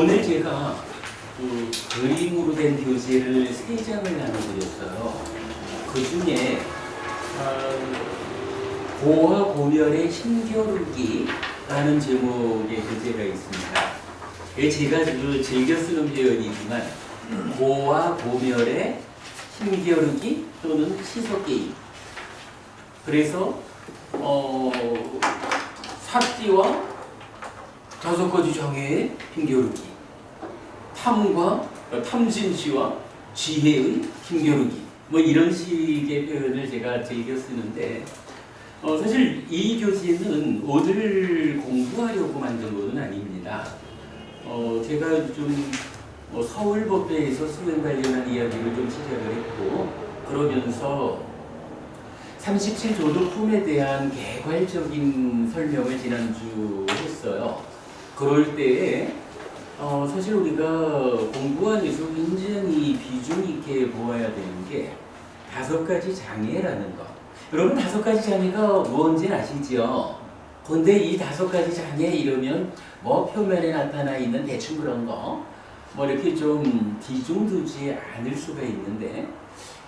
오늘 제가 그림으로 된 교재를 3장을 나눠드렸어요. 그 중에 고와 고멸의 힘겨루기라는 제목의 교재가 있습니다. 제가 즐겨 쓰는 표현이지만 고와 고멸의 힘겨루기 또는 시소게임. 그래서 삽띠와 5가지 장애의 힘겨루기, 탐진치와 지혜의 힘겨루기, 뭐 이런 식의 표현을 제가 즐겨 쓰는데, 사실 이 교재는 오늘 공부하려고 만든 것은 아닙니다. 제가 좀 서울법대에서 수행 관련한 이야기를 좀 시작을 했고, 그러면서 37조도품에 대한 개괄적인 설명을 지난주 했어요. 그럴 때에 사실 우리가 공부 안에서 굉장히 비중 있게 보아야 되는 게 5가지 장애라는 것. 여러분 5가지 장애가 뭔지 아시죠? 근데 이 5가지 장애 이러면 뭐 표면에 나타나 있는 대충 그런 거 뭐 이렇게 좀 비중 두지 않을 수가 있는데,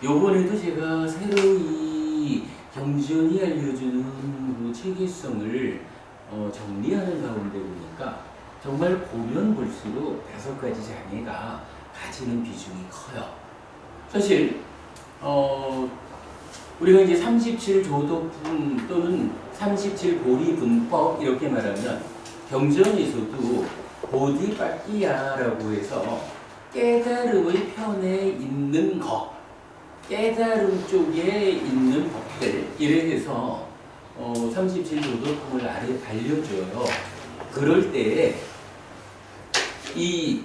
요번에도 제가 새로이 경전이 알려주는 그 체계성을 정리하는 가운데 보니까 정말 보면 볼수록 5가지 장애가 가지는 비중이 커요. 사실 우리가 이제 37조도품 또는 37보리분법 이렇게 말하면 경전에서도 보디빠끼야라고 해서 깨달음의 편에 있는 것, 깨달음 쪽에 있는 법들, 이래 해서 37조도품을 알려줘요. 그럴 때 이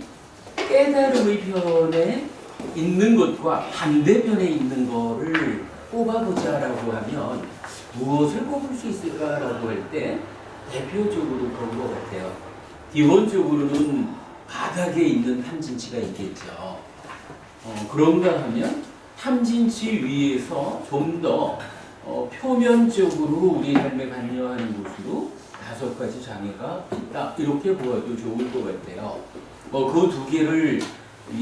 깨달음의 편에 있는 것과 반대편에 있는 거를 뽑아보자라고 하면 무엇을 뽑을 수 있을까라고 할 때 대표적으로 그런 것 같아요. 기본적으로는 바닥에 있는 탐진치가 있겠죠. 그런가 하면 탐진치 위에서 좀 더 표면적으로 우리 삶에 관여하는 곳으로 5가지 장애가 있다. 이렇게 보아도 좋을 것 같아요. 그 2개를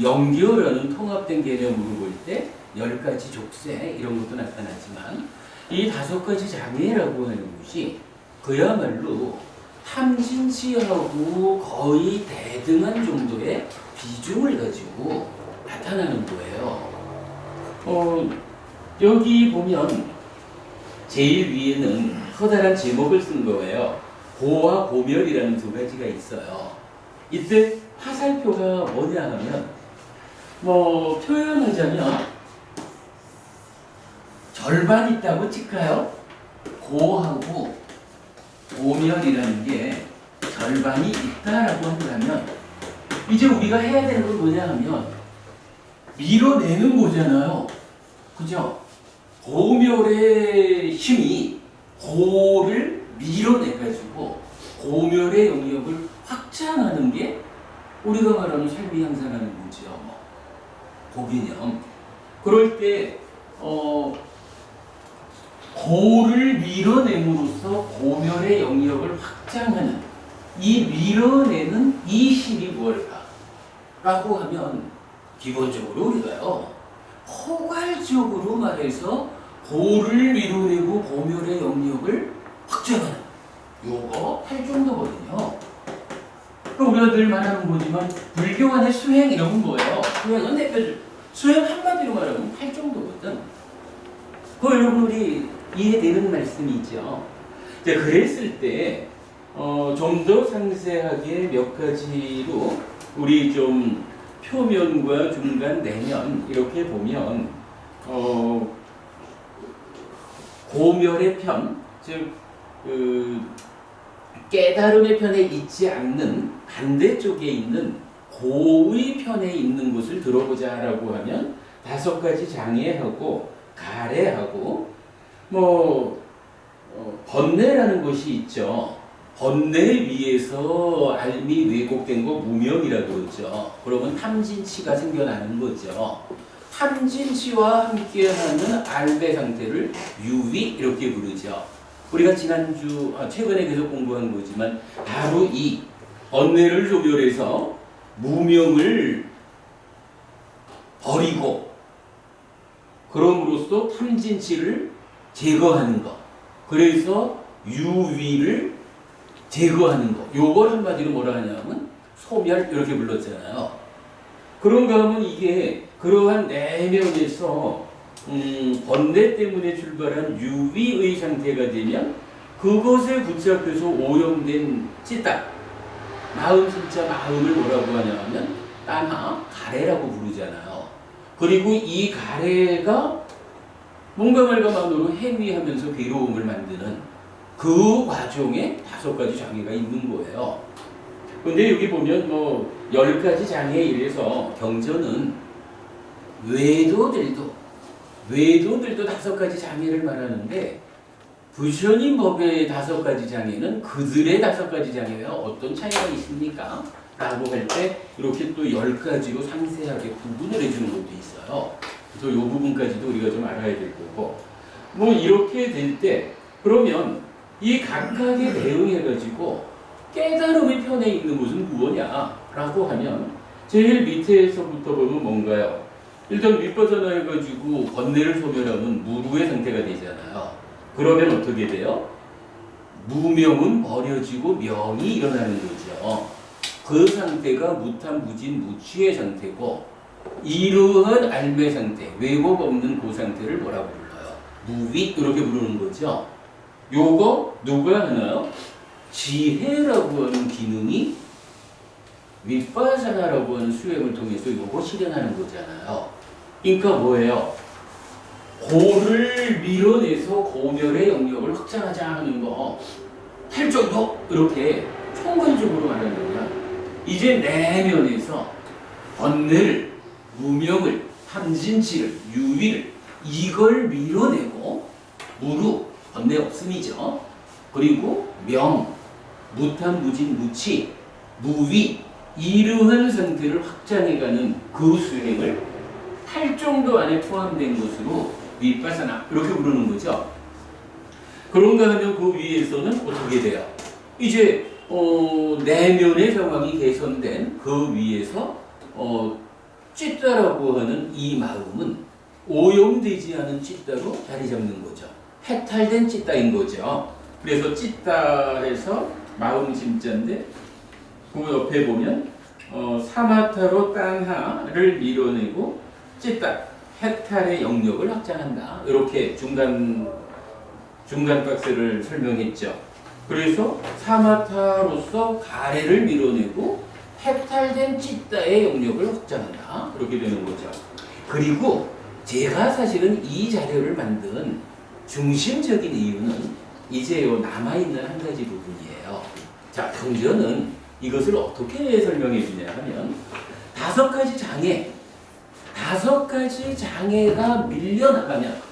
연결하는 통합된 개념으로 볼 때 10가지 족쇄 이런 것도 나타나지만, 이 5가지 장애라고 하는 것이 그야말로 탐진치하고 거의 대등한 정도의 비중을 가지고 나타나는 거예요. 여기 보면 제일 위에는 커다란 제목을 쓴 거예요. 고와 고멸이라는 2가지가 있어요. 이때 화살표가 뭐냐 하면, 표현하자면 절반 있다고 칠까요? 고하고 고멸이라는 게 절반이 있다라고 한다면, 이제 우리가 해야 되는 건 뭐냐 하면 밀어내는 거잖아요. 그죠? 고멸의 힘이 고를 밀어내가지고 고멸의 영역을 확장하는 게 우리가 말하는 삶이 향상하는 거죠. 고개념. 그럴 때 고를 밀어냄으로써 고멸의 영역을 확장하는 이 밀어내는 이 힘이 뭘까? 라고 하면 기본적으로 우리가요, 포괄적으로 말해서 고를 밀어내고 고멸의 영역을 확장하는 요거 할 정도거든요. 우리가 늘 말하는 거지만 불교 안에 수행 이런 거예요. 수행은 대표적 수행 한마디로 말하면 할 정도거든. 그거 여러분 우리 이해되는 말씀이죠. 자, 그랬을 때 좀 더 상세하게 몇 가지로 우리 좀 표면과 중간 내면 이렇게 보면 고멸의 편, 즉 깨달음의 편에 있지 않는 반대쪽에 있는 고의 편에 있는 것을 들어보자라고 하면 5가지 장애하고 가래하고 번뇌라는 것이 있죠. 번뇌 위에서 알미 왜곡된 거 무명이라고 그러죠. 그러면 탐진치가 생겨나는 거죠. 탐진치와 함께하는 알배 상태를 유위 이렇게 부르죠. 우리가 최근에 계속 공부한 거지만 바로 이 번뇌를 조멸해서 무명을 버리고 그럼으로써 탐진치를 제거하는 것. 그래서 유위를 제거하는 것. 요걸 한마디로 뭐라 하냐면 소멸 이렇게 불렀잖아요. 그런가 하면 이게 그러한 내면에서 번뇌 때문에 출발한 유위의 상태가 되면 그것에 붙잡혀서 오염된 찌따 마음 진짜 마음을 뭐라고 하냐면 딴하 가래라고 부르잖아요. 그리고 이 가래가 뭔가 말과만으로 행위하면서 괴로움을 만드는 그 과정에 5가지 장애가 있는 거예요. 근데 여기 보면 뭐 10가지 장애에 의해서 경전은 외도들도 5가지 장애를 말하는데 부처님 법의 5가지 장애는 그들의 5가지 장애와 어떤 차이가 있습니까? 라고 할 때 이렇게 또 10가지로 상세하게 구분을 해주는 것도 있어요. 그래서 이 부분까지도 우리가 좀 알아야 될 거고 뭐 이렇게 될 때 그러면 이 각각에 대응해가지고 깨달음의 편에 있는 것은 무엇냐라고 하면 제일 밑에서부터 보면 뭔가요? 일단 윗바사나 해가지고 번뇌를 소멸하면 무루의 상태가 되잖아요. 그러면 어떻게 돼요? 무명은 버려지고 명이 일어나는 거죠. 그 상태가 무탐무진 무취의 상태고 이러한 알매 상태, 왜곡 없는 그 상태를 뭐라고 불러요? 무위 이렇게 부르는 거죠. 요거 누가 하나요? 지혜라고 하는 기능이 윗바사나라고 하는 수행을 통해서 요거 실현하는 거잖아요. 그러니까 뭐예요? 고를 밀어내서 고멸의 영역을 확장하자 하는 거. 탈정도 이렇게 총괄적으로 말하는 거야. 이제 내면에서 번뇌를, 무명을, 탐진치를, 유위를 이걸 밀어내고 무루, 번뇌 없음이죠. 그리고 명, 무탐무진, 무치, 무위 이러한 상태를 확장해가는 그 수행을 탈정도 안에 포함된 것으로 윗바사나 이렇게 부르는 거죠. 그런가 하면 그 위에서는 어떻게 돼요? 이제 내면의 상황이 개선된 그 위에서 찌따라고 하는 이 마음은 오염되지 않은 찌따로 자리 잡는 거죠. 해탈된 찌따인 거죠. 그래서 찌따에서 마음 심자인데 그 옆에 보면 사마타로 딴하를 밀어내고 찌따 해탈의 영역을 확장한다. 이렇게 중간 박스를 설명했죠. 그래서 사마타로서 가래를 밀어내고 해탈된 찌따의 영역을 확장한다. 이렇게 되는 거죠. 그리고 제가 사실은 이 자료를 만든 중심적인 이유는 이제 남아있는 한 가지 부분이에요. 자, 경전은 이것을 어떻게 설명해 주냐 하면 5가지 장애가 밀려나가면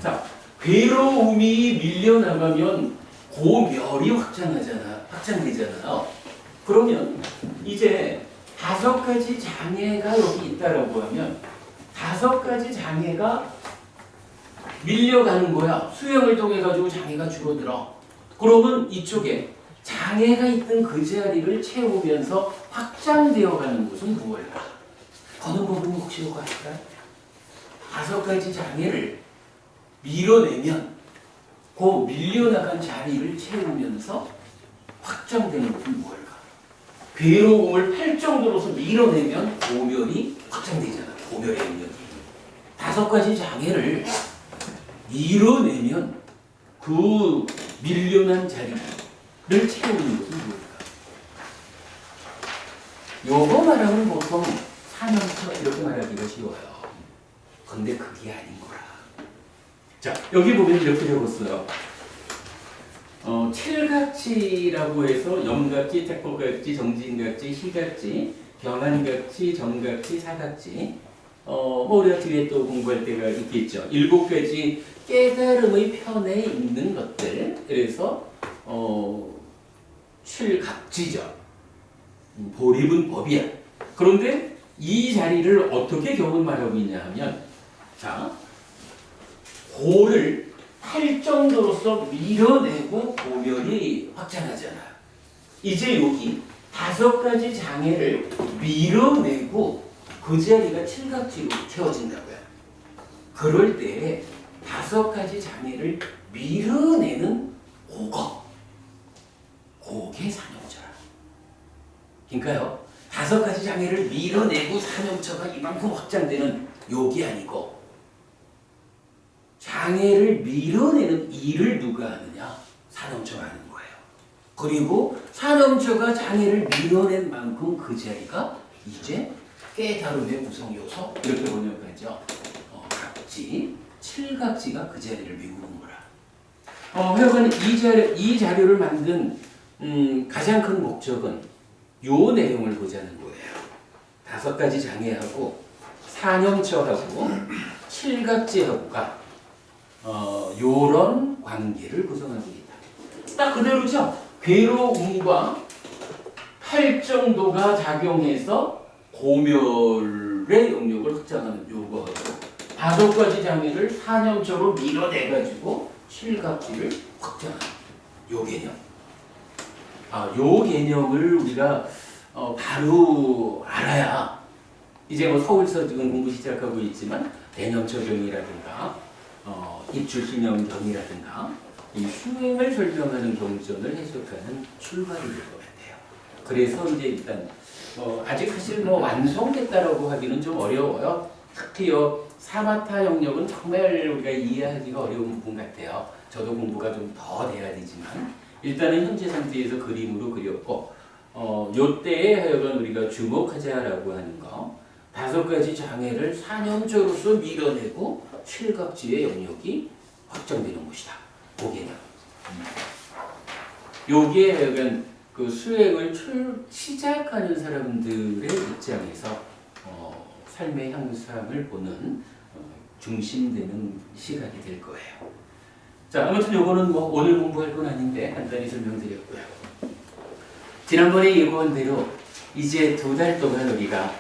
자, 괴로움이 밀려나가면 고멸이 확장되잖아요. 그러면 이제 5가지 장애가 여기 있다라고 하면 5가지 장애가 밀려가는 거야. 수행을 통해 가지고 장애가 줄어들어. 그러면 이쪽에 장애가 있던 그 자리를 채우면서 확장되어 가는 것은 무엇일까? 거는 법은 혹시 요거 아실까요? 5가지 장애를 밀어내면 그 밀려나간 자리를 채우면서 확장되는 것은 무엇일까? 괴로움을 8정도로서 밀어내면 고멸이 확장되잖아. 고멸의 영역이. 5가지 장애를 밀어내면 그 밀려난 자리를 채우는 것은 무엇일까? 요거 말하면 보통 사면터 이렇게 말하기가 쉬워요. 근데 그게 아닌 거라. 자, 여기 보면 이렇게 적었어요. 칠각지라고 해서 염각지, 태포각지, 정진각지, 희각지, 병안각지, 정각지, 사각지. 뭐 우리가 뒤에 또 공부할 때가 있겠죠. 7가지 깨달음의 편에 있는 것들. 그래서 칠각지죠. 보립은 법이야. 그런데 이 자리를 어떻게 교훈 말하고 있냐 하면 자, 고를 할 정도로서 밀어내고 고멸이 확장하잖아. 이제 여기 5가지 장애를 밀어내고 그 자리가 칠각지로 채워진다고요. 그럴 때 5가지 장애를 밀어내는 그게 산염초라. 그러니까요, 5가지 장애를 밀어내고 산염초가 이만큼 확장되는 요게 아니고, 장애를 밀어내는 일을 누가 하느냐? 산염초가 하는 거예요. 그리고 산염초가 장애를 밀어낸 만큼 그 자리가 이제 깨달음의 구성 요소, 이렇게 번역하죠. 각지, 칠각지가 그 자리를 메우는 거라. 하여간 이 자료를 만든 가장 큰 목적은 요 내용을 보자는 거예요. 5가지 장애하고 산염초하고 칠각지하고가 요런 관계를 구성하고 있다. 딱 그대로죠. 괴로움과 팔정도가 작용해서 고멸의 영역을 확장하는 요거하고 5가지 장애를 산염초로 밀어내가지고 칠각지를 확장하는 요 개념. 요 개념을 우리가 바로 알아야 이제 뭐 서울서 지금 공부 시작하고 있지만 대념초경이라든가 입출신형경이라든가 이 수행을 설명하는 경전을 해석하는 출발이 될 것 같아요. 그래서 이제 일단 아직 사실 뭐 완성됐다라고 하기는 좀 어려워요. 특히요 사마타 영역은 정말 우리가 이해하기가 어려운 부분 같아요. 저도 공부가 좀 더 돼야 되지만 일단은 현재 상태에서 그림으로 그렸고 요때에 하여간 우리가 주목하자라고 하는 거 5가지 장애를 산염초로서 밀어내고 칠각지의 영역이 확정되는 것이다. 그 개념. 요게 하여간 그 수행을 시작하는 사람들의 입장에서 삶의 향상을 보는 중심되는 시간이 될 거예요. 자, 아무튼 요거는 뭐 오늘 공부할 건 아닌데 간단히 설명드렸고요. 지난번에 예고한 대로 이제 2달 동안 우리가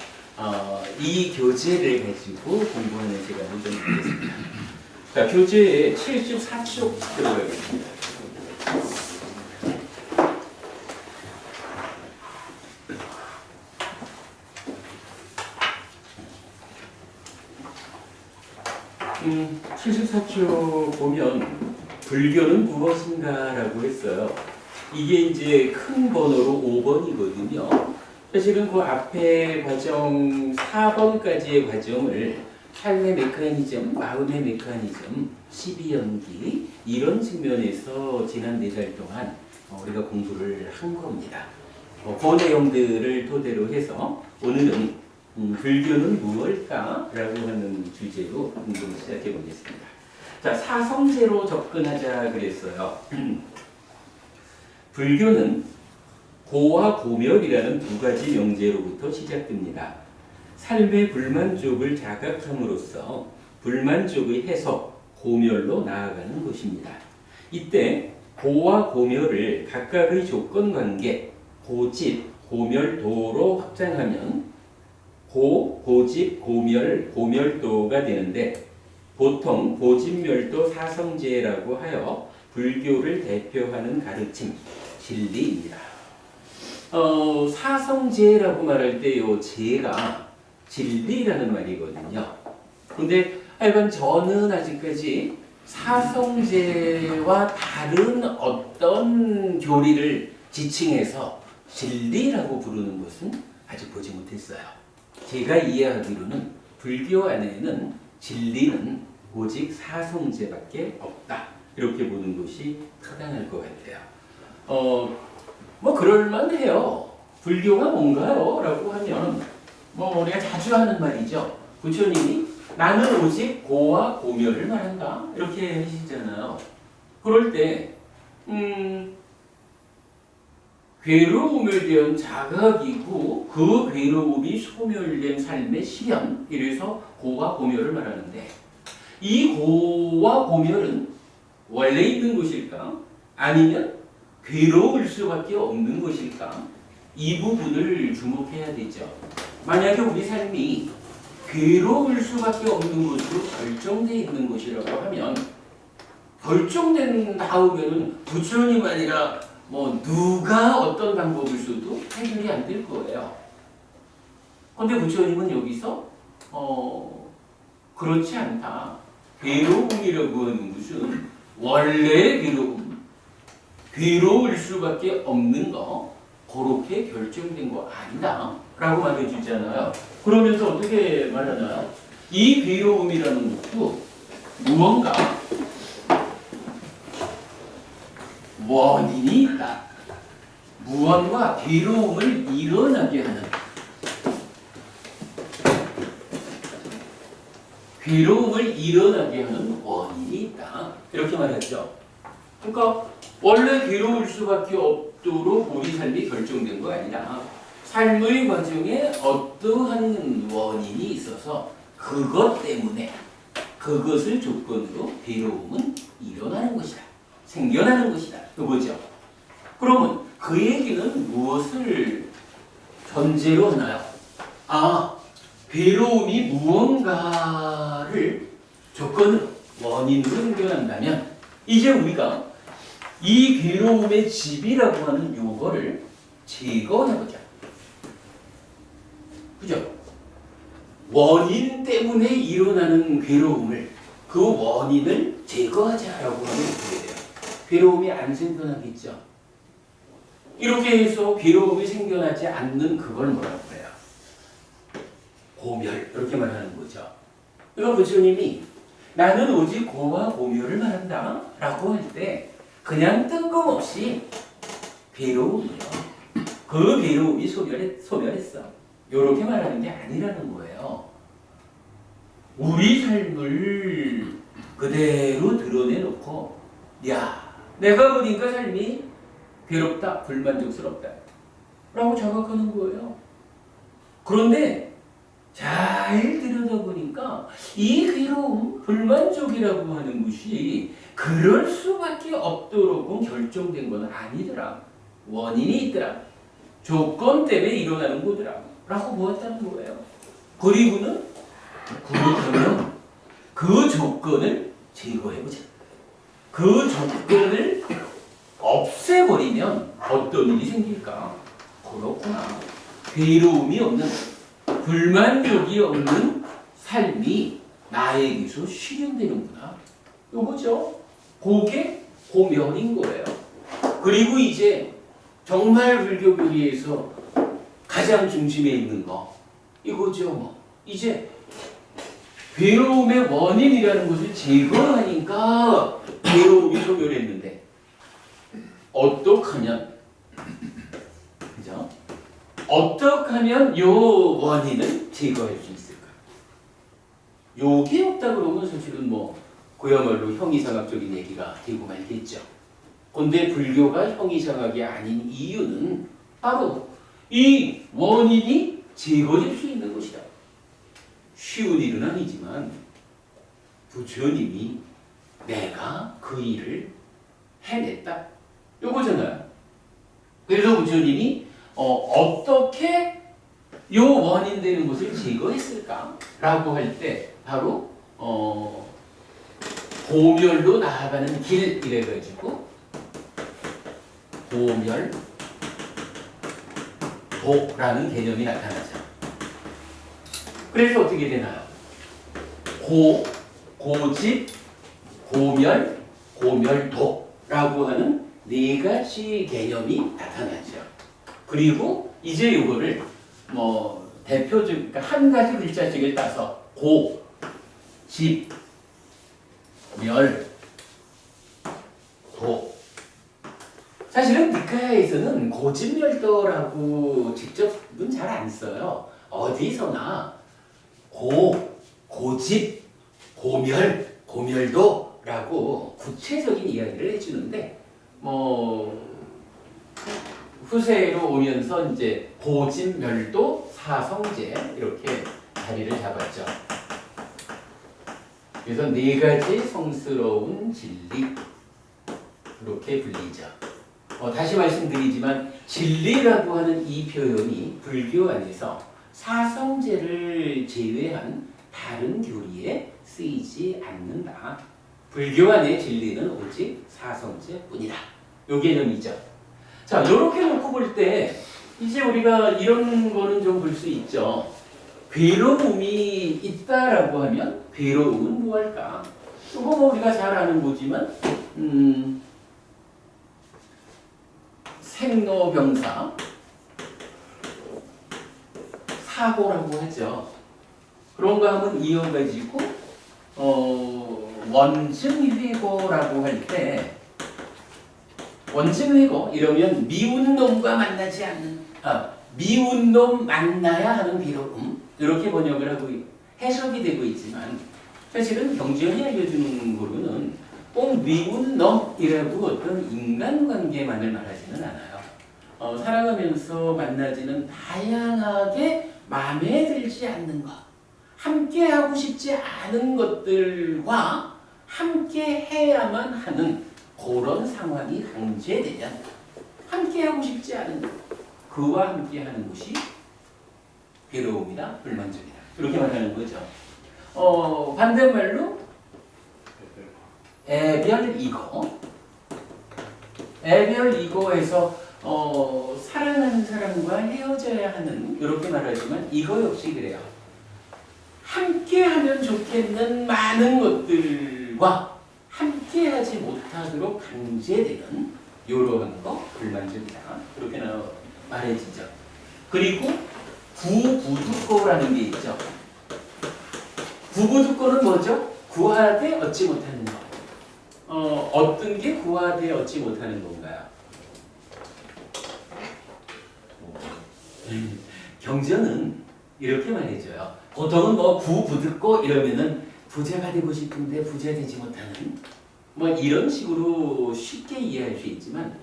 이 교재를 가지고 공부하는 시간을 좀 갖겠습니다. 자, 교재에 74쪽 들어가겠습니다. 음, 74쪽 보면 불교는 무엇인가라고 했어요. 이게 이제 큰 번호로 5번이거든요. 사실은 그 앞에 과정 4번까지의 과정을 삶의 메커니즘, 마음의 메커니즘, 12연기 이런 측면에서 지난 4달 동안 우리가 공부를 한 겁니다. 그 내용들을 토대로 해서 오늘은 불교는 무엇일까? 라고 하는 주제로 공부를 시작해 보겠습니다. 자, 사성제로 접근하자 그랬어요. 불교는 고와 고멸이라는 2가지 명제로부터 시작됩니다. 삶의 불만족을 자각함으로써 불만족의 해소, 고멸로 나아가는 것입니다. 이때 고와 고멸을 각각의 조건관계, 고집, 고멸도로 확장하면 고, 고집, 고멸, 고멸도가 되는데 보통 고집멸도 사성제라고 하여 불교를 대표하는 가르침, 진리입니다. 사성제라고 말할 때 요 제가 진리라는 말이거든요. 근데 하여간 저는 아직까지 사성제와 다른 어떤 교리를 지칭해서 진리라고 부르는 것은 아직 보지 못했어요. 제가 이해하기로는 불교 안에는 진리는 오직 사성제밖에 없다. 이렇게 보는 것이 타당할 것 같아요. 뭐 그럴만해요. 불교가 뭔가요? 라고 하면 뭐 우리가 자주 하는 말이죠. 부처님이 나는 오직 고와 고멸을 말한다. 이렇게 하시잖아요. 그럴 때 괴로움에 대한 자각이고 그 괴로움이 소멸된 삶의 실현, 이래서 고와 고멸을 말하는데 이 고와 고멸은 원래 있는 것일까? 아니면 괴로울 수밖에 없는 것일까? 이 부분을 주목해야 되죠. 만약에 우리 삶이 괴로울 수밖에 없는 것으로 결정되어 있는 것이라고 하면 결정된 다음에는 부처님 아니라 뭐 누가 어떤 방법을 써도 해결이 안 될 거예요. 근데 부처님은 여기서 그렇지 않다. 괴로움이라고 하는 것은 원래 괴로울 수밖에 없는 거, 그렇게 결정된 거 아니다 라고 말해주잖아요. 그러면서 어떻게 말하나요? 이 괴로움이라는 것도 무언가 원인이 있다. 무언가 괴로움을 일어나게 하는 원인이 있다. 이렇게 말했죠. 그러니까 원래 괴로울 수밖에 없도록 우리 삶이 결정된 거 아니라 삶의 과정에 어떠한 원인이 있어서 그것 때문에 그것을 조건으로 괴로움은 일어나는 것이다. 생겨나는 것이다. 그거죠. 그러면 그 얘기는 무엇을 전제로 하나요? 괴로움이 무언가를 조건으로 원인으로 생겨난다면 이제 우리가 이 괴로움의 집이라고 하는 요거를 제거해보자. 그죠? 원인 때문에 일어나는 괴로움을 그 원인을 제거하자라고 하면 어떻게 돼요? 괴로움이 안 생겨나겠죠. 이렇게 해서 괴로움이 생겨나지 않는 그걸 뭐라고 해요? 고멸 이렇게 말하는 거죠. 이거 부처님이 나는 오직 고와 고멸을 말한다 라고 할 때 그냥 뜬금없이 괴로움이요. 그 괴로움이 소멸했어. 이렇게 말하는 게 아니라는 거예요. 우리 삶을 그대로 드러내놓고 야 내가 보니까 삶이 괴롭다, 불만족스럽다 라고 자각하는 거예요. 그런데 잘 들여다보니까 이 괴로움, 불만족이라고 하는 것이 그럴 수밖에 없도록 결정된 건 아니더라. 원인이 있더라. 조건 때문에 일어나는 거더라. 라고 보았다는 거예요. 그리고는 그렇다면 그 조건을 제거해보자. 그 조건을 없애버리면 어떤 일이 생길까? 그렇구나. 괴로움이 없는, 불만족이 없는 삶이 나에게서 실현되는구나. 요거죠. 그게 고멸인 거예요. 그리고 이제 정말 불교 교리에서 가장 중심에 있는 거 이거죠. 이제 괴로움의 원인이라는 것을 제거하니까 괴로움이 소멸했는데 어떡하면 그죠? 어떡하면 요 원인을 제거할 수 있을까? 요게 없다 그러면 사실은 뭐 그야말로 형이상학적인 얘기가 되고 말겠죠. 근데 불교가 형이상학이 아닌 이유는 바로 이 원인이 제거될 수 있는 것이다. 쉬운 일은 아니지만 부처님이 내가 그 일을 해냈다. 요거잖아요. 그래서 부처님이 어떻게 요 원인 되는 것을 제거했을까? 라고 할 때 바로 고멸로 나아가는 길 이래가지고 고멸도라는 개념이 나타나죠. 그래서 어떻게 되나요? 고집, 고멸, 고멸도라고 하는 네 가지 개념이 나타나죠. 그리고 이제 이거를 뭐 대표적 그러니까 한 가지 글자씩을 따서 고, 집, 멸, 도. 사실은 니카야에서는 고집멸도라고 직접은 잘 안 써요. 어디서나 고집, 고멸, 고멸도라고 구체적인 이야기를 해주는데 뭐 후세로 오면서 이제 고집멸도 사성제 이렇게 자리를 잡았죠. 그래서 네 가지 성스러운 진리 이렇게 불리죠. 다시 말씀드리지만 진리라고 하는 이 표현이 불교 안에서 사성제를 제외한 다른 교리에 쓰이지 않는다. 불교 안의 진리는 오직 사성제뿐이다. 요 개념이죠. 자, 이렇게 놓고 볼 때 이제 우리가 이런 거는 좀 볼 수 있죠. 괴로움이 있다라고 하면 괴로움은 무엇일까? 이거 뭐 우리가 잘 아는 거지만 생로병사 사고라고 하죠. 그런가 하면 이어가지고 원증회고라고 할 때 원증회고 이러면 미운 놈과 만나지 않는 미운 놈 만나야 하는 괴로움 이렇게 번역을 하고 해석이 되고 있지만 사실은 경전이 알려주는 거로는 꼭 미운 놈이라고 어떤 인간관계만을 말하지는 않아요. 살아가면서 만나지는 다양하게 마음에 들지 않는 것, 함께하고 싶지 않은 것들과 함께 해야만 하는 그런 상황이 강제되면 함께하고 싶지 않은 것, 그와 함께하는 것이 괴로움이다, 불만족이다. 그렇게 말하는 거죠. 반대말로 애별이고 애별이고에서 사랑하는 사람과 헤어져야 하는 이렇게 말하지만 이거 역시 그래요. 함께하면 좋겠는 많은 것들과 함께하지 못하도록 강제되는 이러한 거 불만족이다. 그렇게 말해지죠. 그리고 구부득고라는 게 있죠. 구부득고는 뭐죠? 구하되 얻지 못하는 것. 어떤 게 구하되 얻지 못하는 건가요? 경전은 이렇게 말해줘요. 보통은 뭐 구부득고 이러면은 부자가 되고 싶은데 부자 되지 못하는 뭐 이런 식으로 쉽게 이해할 수 있지만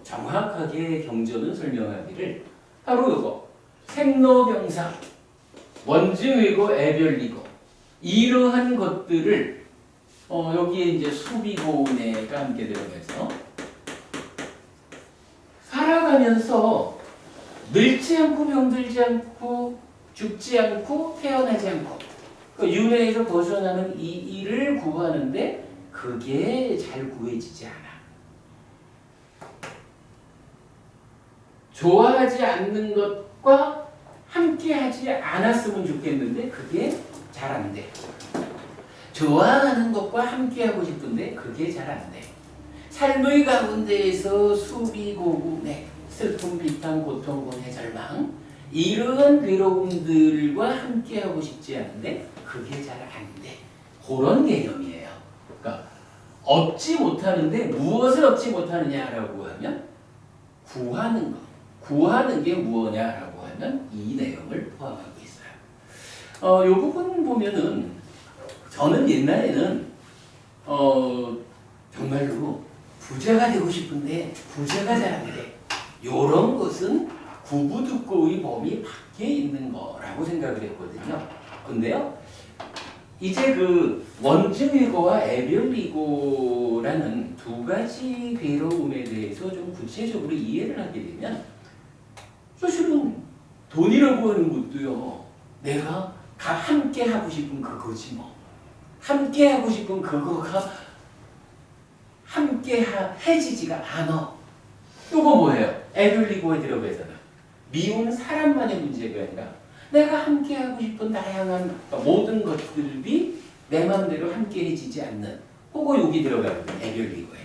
정확하게 경전은 설명하기를 바로 이거 생로병사 원증이고 애별이고 이러한 것들을 여기에 이제 수비고운애가 함께 들어가서 살아가면서 늙지 않고 병들지 않고 죽지 않고 태어나지 않고 그 윤회에서 벗어나는 이 일을 구하는데 그게 잘 구해지지 않아. 좋아하지 않는 것과 함께하지 않았으면 좋겠는데 그게 잘 안 돼. 좋아하는 것과 함께하고 싶은데 그게 잘 안 돼. 삶의 가운데에서 수비고군의 슬픔, 비탄, 고통, 고뇌, 절망 이러한 괴로움들과 함께하고 싶지 않은데 그게 잘 안 돼. 그런 개념이에요. 그러니까 얻지 못하는데 무엇을 얻지 못하느냐라고 하면 구하는 것. 구하는 게 무엇냐라고 하면 이 내용을 포함하고 있어요. 이 부분 보면은 저는 옛날에는 정말로 부자가 되고 싶은데 부자가 잘 안 돼. 이런 것은 구부득고의 범위 밖에 있는 거라고 생각을 했거든요. 근데요, 이제 그 원증이고와 애별이고라는 두 가지 괴로움에 대해서 좀 구체적으로 이해를 하게 되면 사실은 돈이라고 하는 것도요, 내가 함께 하고 싶은 그거지 뭐. 함께 하고 싶은 그거가 함께 해지지가 않아. 이거 뭐예요? 애별이고에 들어가잖아. 미운 사람만의 문제가 아니라 내가 함께 하고 싶은 다양한 모든 것들이 내 마음대로 함께 해지지 않는 그거 여기 들어가거든. 애별이고에.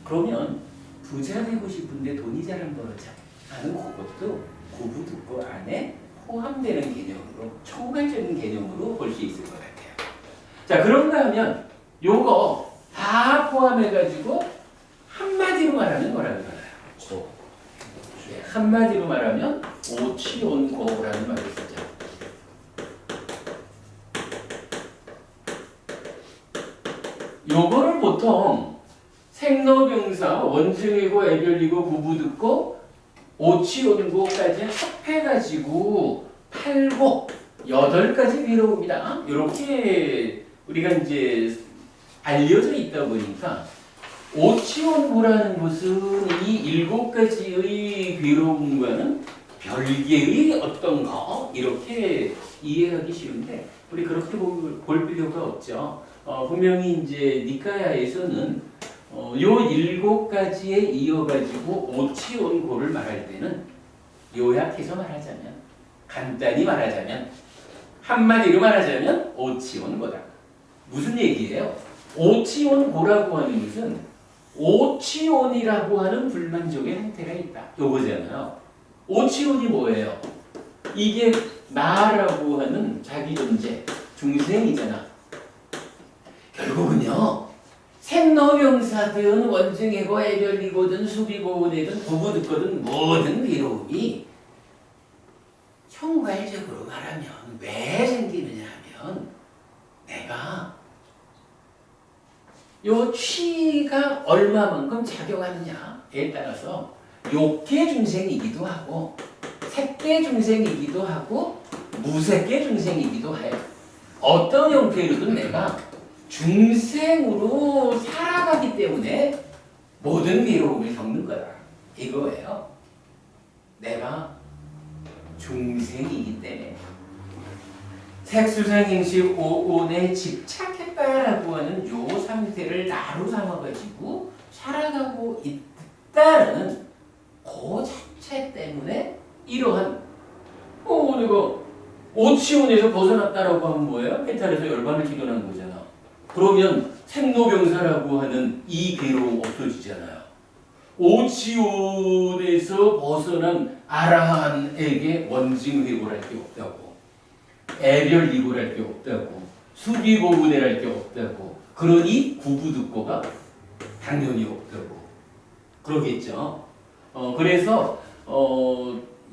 그러면 부자 되고 싶은데 돈이 잘 안 벌어져 하는 그것도 구부득고 안에 포함되는 개념으로 총괄적인 개념으로 볼 수 있을 것 같아요. 자, 그런가 하면 요거 다 포함해가지고 한마디로 말하면 뭐라고 하나요? 한마디로 말하면 오치온고라는 말을 쓰죠. 요거를 보통 생로병사, 원증이고 애별이고 구부득고 오치온고까지 합해가지고 8고 8가지 괴로움이다. 이렇게 우리가 이제 알려져 있다 보니까 오치온고라는 것은 이 7가지의 괴로움과는 별개의 어떤 거 이렇게 이해하기 쉬운데 우리 그렇게 볼 필요가 없죠. 분명히 이제 니카야에서는 요 7가지에 이어가지고 오치온고를 말할 때는 요약해서 말하자면, 간단히 말하자면, 한마디로 말하자면 오치온고다. 무슨 얘기예요? 오치온고라고 하는 것은 오치온이라고 하는 불만족의 형태가 있다. 요거잖아요. 오치온이 뭐예요? 이게 나라고 하는 자기 존재, 중생이잖아. 결국은요, 생로병사든 원증이고 애별이고든 수비고운이든 부부듣거든 모든 괴로움이 총괄적으로 말하면 왜 생기느냐 하면 내가 요 취가 얼마만큼 작용하느냐에 따라서 욕계 중생이기도 하고 색계 중생이기도 하고 무색계 중생이기도 해요. 어떤 형태로든 내가 중생으로 살아가기 때문에 모든 괴로움을 겪는 거다. 이거예요. 내가 중생이기 때문에 색수상행식 오온에 집착했다라고 하는 요 상태를 나로 삼아가지고 살아가고 있다는 그 자체 때문에 이러한 내가 오치온에서 벗어났다라고 하면 뭐예요? 해탈에서 열반을 기도하는 거잖아. 그러면 생로병사라고 하는 이 괴로움 없어지잖아요. 오치온에서 벗어난 아라한에게 원징회고랄 게 없다고, 애별이고랄 게 없다고, 수비고운해랄 게 없다고, 그러니 구부듣고가 당연히 없다고 그러겠죠. 그래서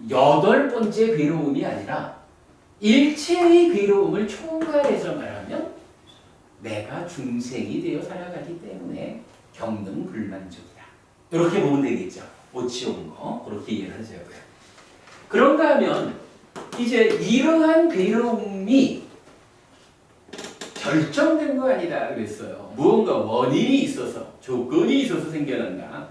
8번째 괴로움이 아니라 일체의 괴로움을 총괄해서 말하면 내가 중생이 되어 살아가기 때문에 겪는 불만족이다. 이렇게 보면 되겠죠. 오치온고 그렇게 이해를 하자고요. 그런가 하면 이제 이러한 괴로움이 결정된 거 아니다 그랬어요. 무언가 원인이 있어서 조건이 있어서 생겨난다.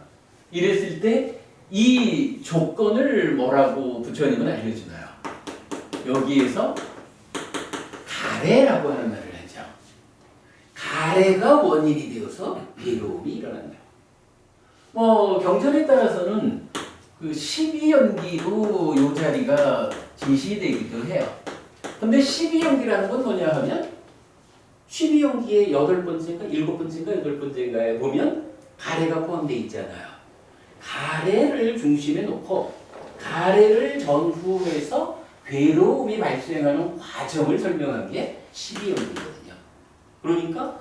이랬을 때 이 조건을 뭐라고 부처님은 알려주나요? 여기에서 가래라고 하는 말을 하죠. 가래가 원인이 되어서 괴로움이 일어난다. 경전에 따라서는 그 12연기로 이 자리가 제시되기도 해요. 근데 12연기라는 건 뭐냐 하면 12연기의 8번째인가 7번째인가 8번째인가에 보면 가래가 포함되어 있잖아요. 가래를 중심에 놓고 가래를 전후해서 괴로움이 발생하는 과정을 설명한 게 12연기거든요. 그러니까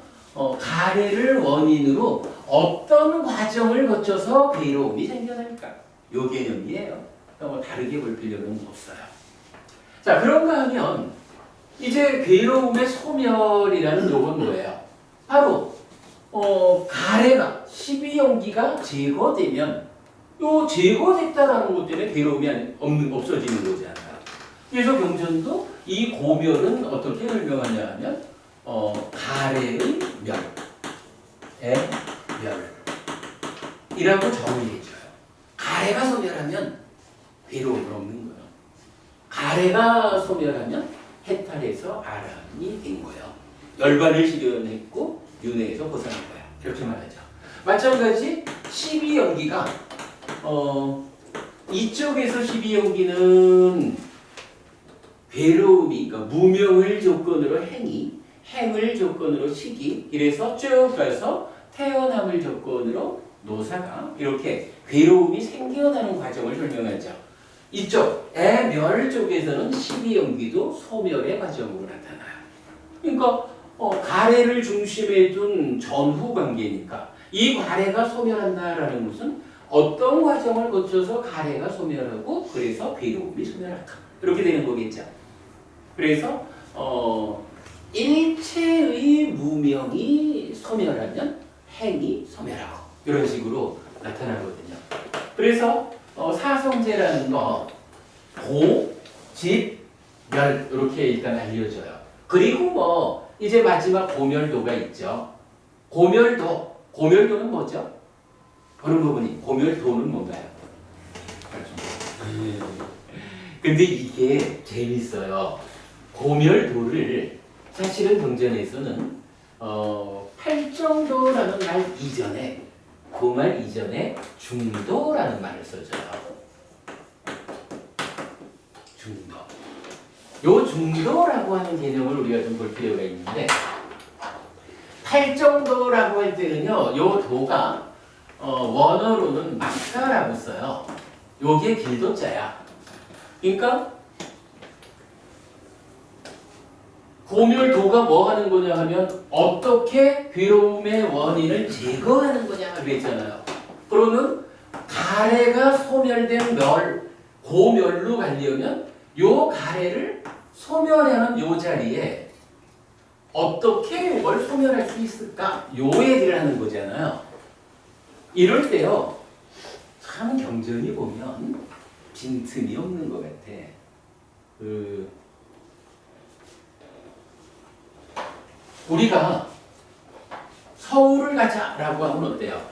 가래를 원인으로 어떤 과정을 거쳐서 괴로움이 생겨날까? 요 개념이에요. 다르게 볼 필요는 없어요. 자, 그런가 하면 이제 괴로움의 소멸이라는 요건 뭐예요? 바로 가래가 12연기가 제거되면 요 제거됐다라는 것 때문에 괴로움이 없어지는 거잖아요. 그래서 경전도 이 고멸은 어떻게 설명하냐 하면 가래의 멸의 멸이라고 정의해줘요. 가래가 소멸하면 괴로움은 없는 거예요. 가래가 소멸하면 해탈해서 아람이 된 거예요. 열반을 실현했고 윤회에서 벗어난 거야. 이렇게 말하죠. 마찬가지 12연기가 이쪽에서 12연기는 괴로움이, 그러니까 무명을 조건으로 행을 조건으로 시기, 이래서 쭉 가서 태어남을 조건으로 노사가 이렇게 괴로움이 생겨나는 과정을 설명하죠. 이쪽 애멸 쪽에서는 12연기도 소멸의 과정으로 나타나요. 그러니까 가래를 중심에 둔 전후 관계니까 이 가래가 소멸한다라는 것은 어떤 과정을 거쳐서 가래가 소멸하고 그래서 괴로움이 소멸할까 이렇게 되는 거겠죠. 그래서 일체의 무명이 소멸하면 행이 소멸하고 이런 식으로 나타나거든요. 그래서 사성제라는 거 고, 집, 멸 이렇게 일단 알려져요. 그리고 이제 마지막 고멸도가 있죠. 고멸도는 뭐죠? 그런 부분이 고멸도는 뭔가요? 근데 이게 재밌어요. 고멸도를 사실은 경전에서는 팔정도라는 말 이전에 그 말 이전에 중도라는 말을 써줘요. 중도. 요 중도라고 하는 개념을 우리가 좀 볼 필요가 있는데, 팔정도라고 할 때는요, 요 도가 원어로는 막다라고 써요. 요게 길도자야. 그러니까 고멸도가 뭐 하는 거냐 하면 어떻게 괴로움의 원인을 제거하는 거냐 그랬잖아요. 그러면 가래가 소멸된 고멸로 가려면 요 가래를 소멸하는 요 자리에 어떻게 이걸 소멸할 수 있을까? 요 얘기를 하는 거잖아요. 이럴 때요, 참 경전이 보면 빈틈이 없는 것 같아. 우리가 서울을 가자라고 하면 어때요?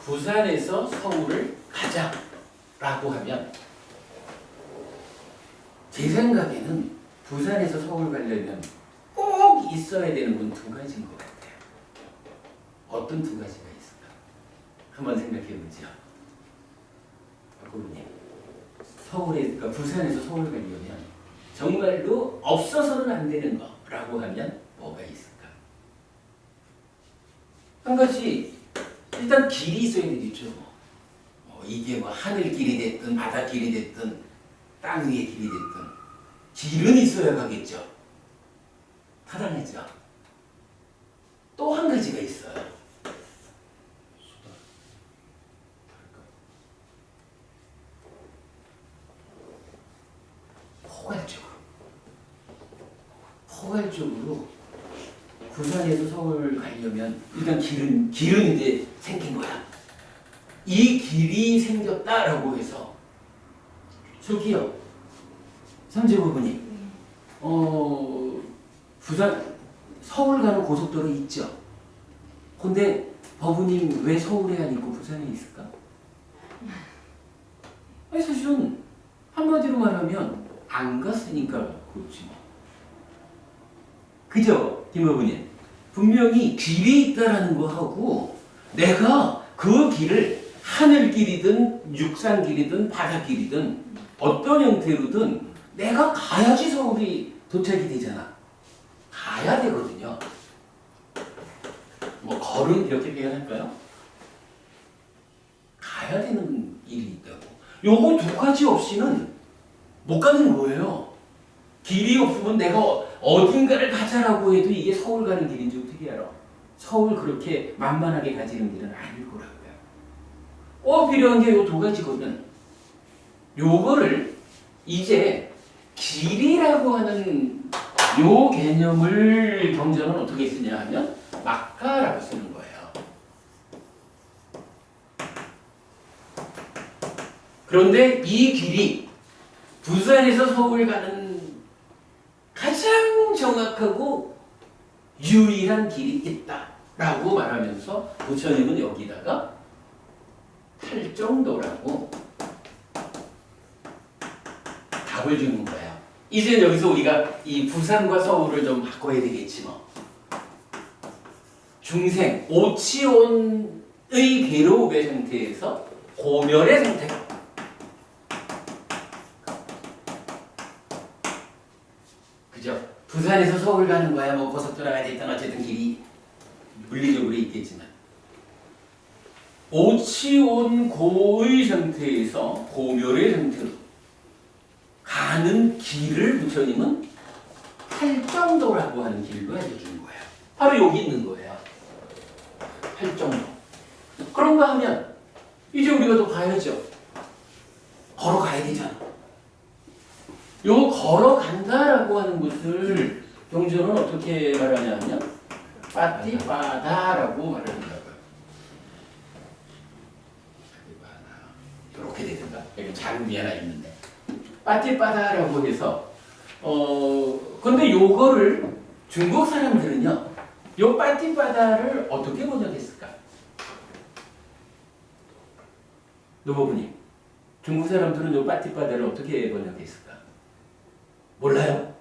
부산에서 서울을 가자라고 하면 제 생각에는 부산에서 서울 가려면 꼭 있어야 되는 건 두 가지인 것 같아요. 어떤 두 가지가 있을까? 한번 생각해 보죠. 박고르님, 그러니까 부산에서 서울 가려면 정말로 없어서는 안 되는 거라고 하면 뭐가 있을까? 한 가지, 일단 길이 있어야 되겠죠. 이게 뭐 하늘길이 됐든 바닷길이 됐든 땅 위의 길이 됐든 길은 있어야 가겠죠. 타당했죠. 또 한 가지가 있어요. 포괄적으로 부산에서 서울 가려면 일단 길은 이제 생긴 거야. 이 길이 생겼다라고 해서 저기요, 삼재부부님, 부산 서울 가는 고속도로 있죠. 근데 버부님 왜 서울에 안 있고 부산에 있을까? 아니 사실은 한마디로 말하면 안 갔으니까 그렇지 뭐. 그죠, 김어부님? 분명히 길이 있다라는 거하고 내가 그 길을 하늘길이든 육산길이든 바닷길이든 어떤 형태로든 내가 가야지 서울이 도착이 되잖아. 가야 되거든요. 뭐 걸음 이렇게 표현할까요? 가야 되는 일이 있다고. 요거 두 가지 없이는 못 가는 거예요. 길이 없으면 내가 어딘가를 가자라고 해도 이게 서울 가는 길인지 어떻게 알아? 서울 그렇게 만만하게 가지는 길은 아닐 거라고요. 꼭 필요한 게 요 두 가지거든. 요거를 이제 길이라고 하는 요 개념을 경전은 어떻게 쓰냐 하면 막가라고 쓰는 거예요. 그런데 이 길이 부산에서 서울 가는 가장 정확하고 유일한 길이 있다라고 말하면서 부처님은 여기다가 팔정도라고 답을 주는 거예요. 이제 여기서 우리가 이 부산과 서울을 좀 바꿔야 되겠지 뭐. 중생, 오치온의 괴로움의 상태에서 고멸의 상태가 그죠? 부산에서 서울 가는 거야. 뭐 고속도로 가야 됐든 어쨌든 길이 물리적으로 있겠지만 오치온 고의 상태에서 고멸의 상태로 가는 길을 부처님은 팔정도라고 하는 길로 알려주는 거예요. 바로 여기 있는 거예요. 팔정도. 그런가 하면 이제 우리가 또 가야죠. 걸어가야 되잖아. 요 걸어간다라고 하는 것을 경전은 어떻게 말하냐면 빠띠빠다라고 말을 한다고요. 이렇게 되든가. 여기 자국이 하나 있는데 빠띠빠다라고 해서 근데 요거를 중국 사람들은요, 요 빠띠빠다를 어떻게 번역했을까? 노부부님, 중국 사람들은 요 빠띠빠다를 어떻게 번역했을까? 몰라요?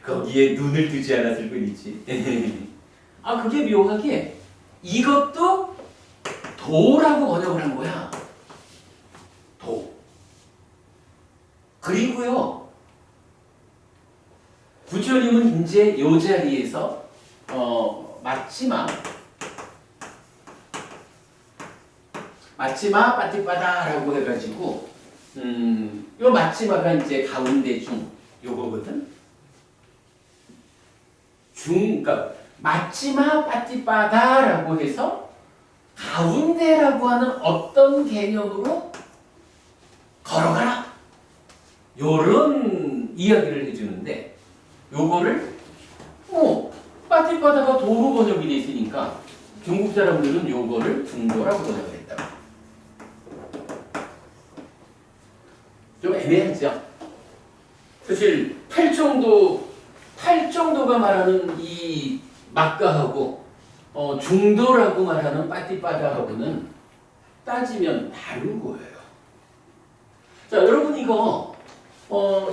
거기에 눈을 뜨지 않았을 뿐이지. 아, 그게 묘하게 이것도 도라고 번역을 한 거야. 도. 그리고요, 부처님은 이제 요 자리에서 마치마 빠띠빠다라고 해가지고 요 마치마가 이제 가운데 중 요거거든. 그러니까 마치마 빠띠빠다라고 해서 가운데라고 하는 어떤 개념으로 걸어가라. 요런 이야기를 해주는데 요거를 빠띠빠다가 도로 번역이 돼 있으니까 중국 사람들은 요거를 중도라고 번역을 했다. 좀 애매하죠. 사실 팔정도가 말하는 이 막가하고 중도라고 말하는 빠띠빠다하고는 따지면 다른 거예요. 자, 여러분 이거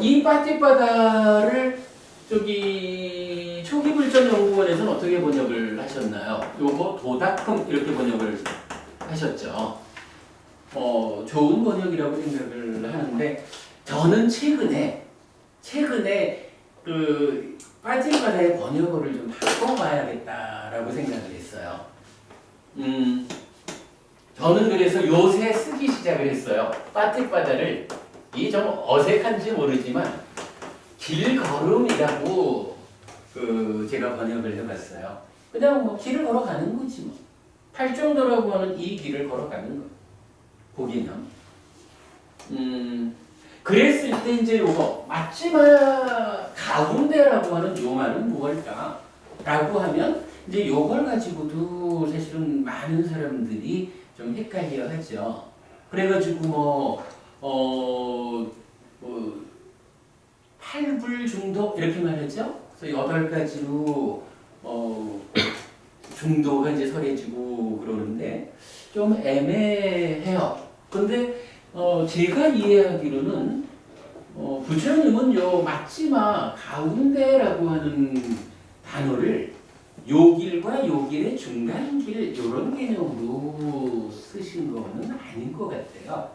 이 빠띠빠다를 저기 초기불전연구원에서는 어떻게 번역을 하셨나요? 요거 도다컴 이렇게 번역을 하셨죠. 좋은 번역이라고 생각을 하는데 저는 최근에 그 빠띠빠다의 번역어를 좀 바꿔봐야겠다라고 생각을 했어요. 저는 그래서 요새 쓰기 시작을 했어요. 빠띠빠다를 이 좀 어색한지 모르지만 길걸음이라고 제가 번역을 해봤어요. 그냥 뭐 길을 걸어가는 거지 뭐. 팔정도라고 하는 이 길을 걸어가는 거. 고개념. 그랬을 때 이제 요거 마지막 가운데라고 하는 요 말은 무엇일까? 라고 하면 이제 요걸 가지고도 사실은 많은 사람들이 좀 헷갈려 하죠. 그래가지고 팔불중도 이렇게 말하죠. 그래서 8가지로 중도가 이제 설해지고 그러는데 좀 애매해요. 근데 제가 이해하기로는 부처님은 요 마지막 가운데라고 하는 단어를 요 길과 요 길의 중간길 이런 개념으로 쓰신 거는 아닌 것 같아요.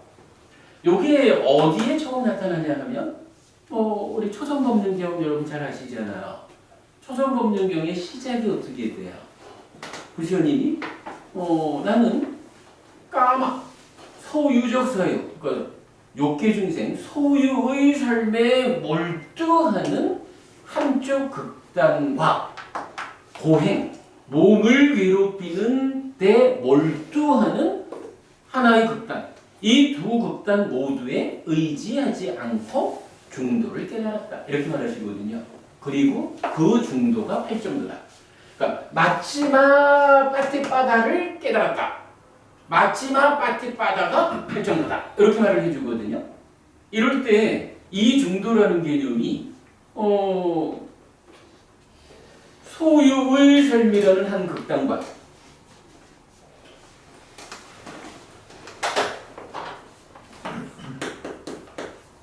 요게 어디에 처음 나타나냐 하면 우리 초성법륜경 여러분 잘 아시잖아요. 초성법륜경의 시작이 어떻게 돼요? 부처님이 나는 까마 소유적 사유, 그러니까 욕계중생 소유의 삶에 몰두하는 한쪽 극단과 고행, 몸을 괴롭히는 데 몰두하는 하나의 극단, 이 두 극단 모두에 의지하지 않고 중도를 깨달았다. 이렇게 말하시거든요. 그리고 그 중도가 팔정도다. 그러니까 마치마 빠띠빠다를 깨달았다. 마치마 빠띠빠다가 팔정도다. 이렇게 말을 해주거든요. 이럴 때 이 중도라는 개념이 소유의 삶이라는 한 극단과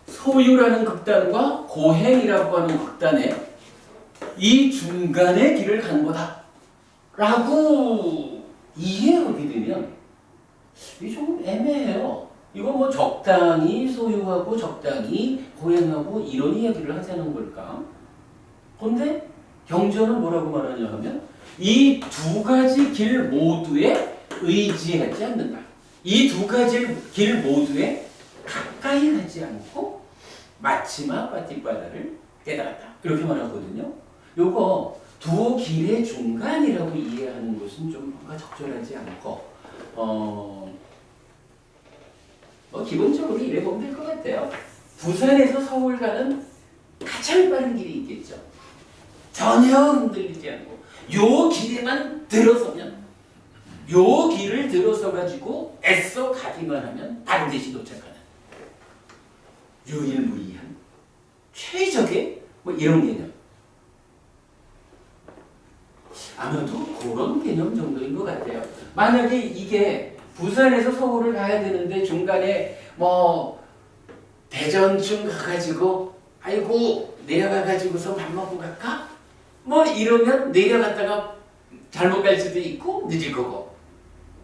소유라는 극단과 고행이라고 하는 극단에 이 중간의 길을 간 거다 라고 이해하게 되면 이게 좀 애매해요. 이거 뭐 적당히 소유하고 적당히 고행하고 이런 이야기를 하자는 걸까? 근데 경전은 뭐라고 말하냐 하면 이 두 가지 길 모두에 의지하지 않는다. 이 두 가지 길 모두에 가까이 가지 않고 마치마 빠띠빠다를 깨달았다. 이렇게 말하거든요. 요거 두 길의 중간이라고 이해하는 것은 좀 뭔가 적절하지 않고 기본적으로 이래 보면 될 것 같아요. 부산에서 서울 가는 가장 빠른 길이 있겠죠. 전혀 흔들리지 않고 요 길에만 들어서면 요 길을 들어서 가지고 애써 가기만 하면 반드시 도착하는 유일무이한 최적의 뭐 이런 개념. 아마도 그런 개념 정도인 것 같아요. 만약에 이게 부산에서 서울을 가야 되는데 중간에 뭐 대전쯤 가가지고 아이고 내려가가지고서 밥 먹고 갈까? 뭐 이러면 내려갔다가 잘못 갈 수도 있고 늦을 거고.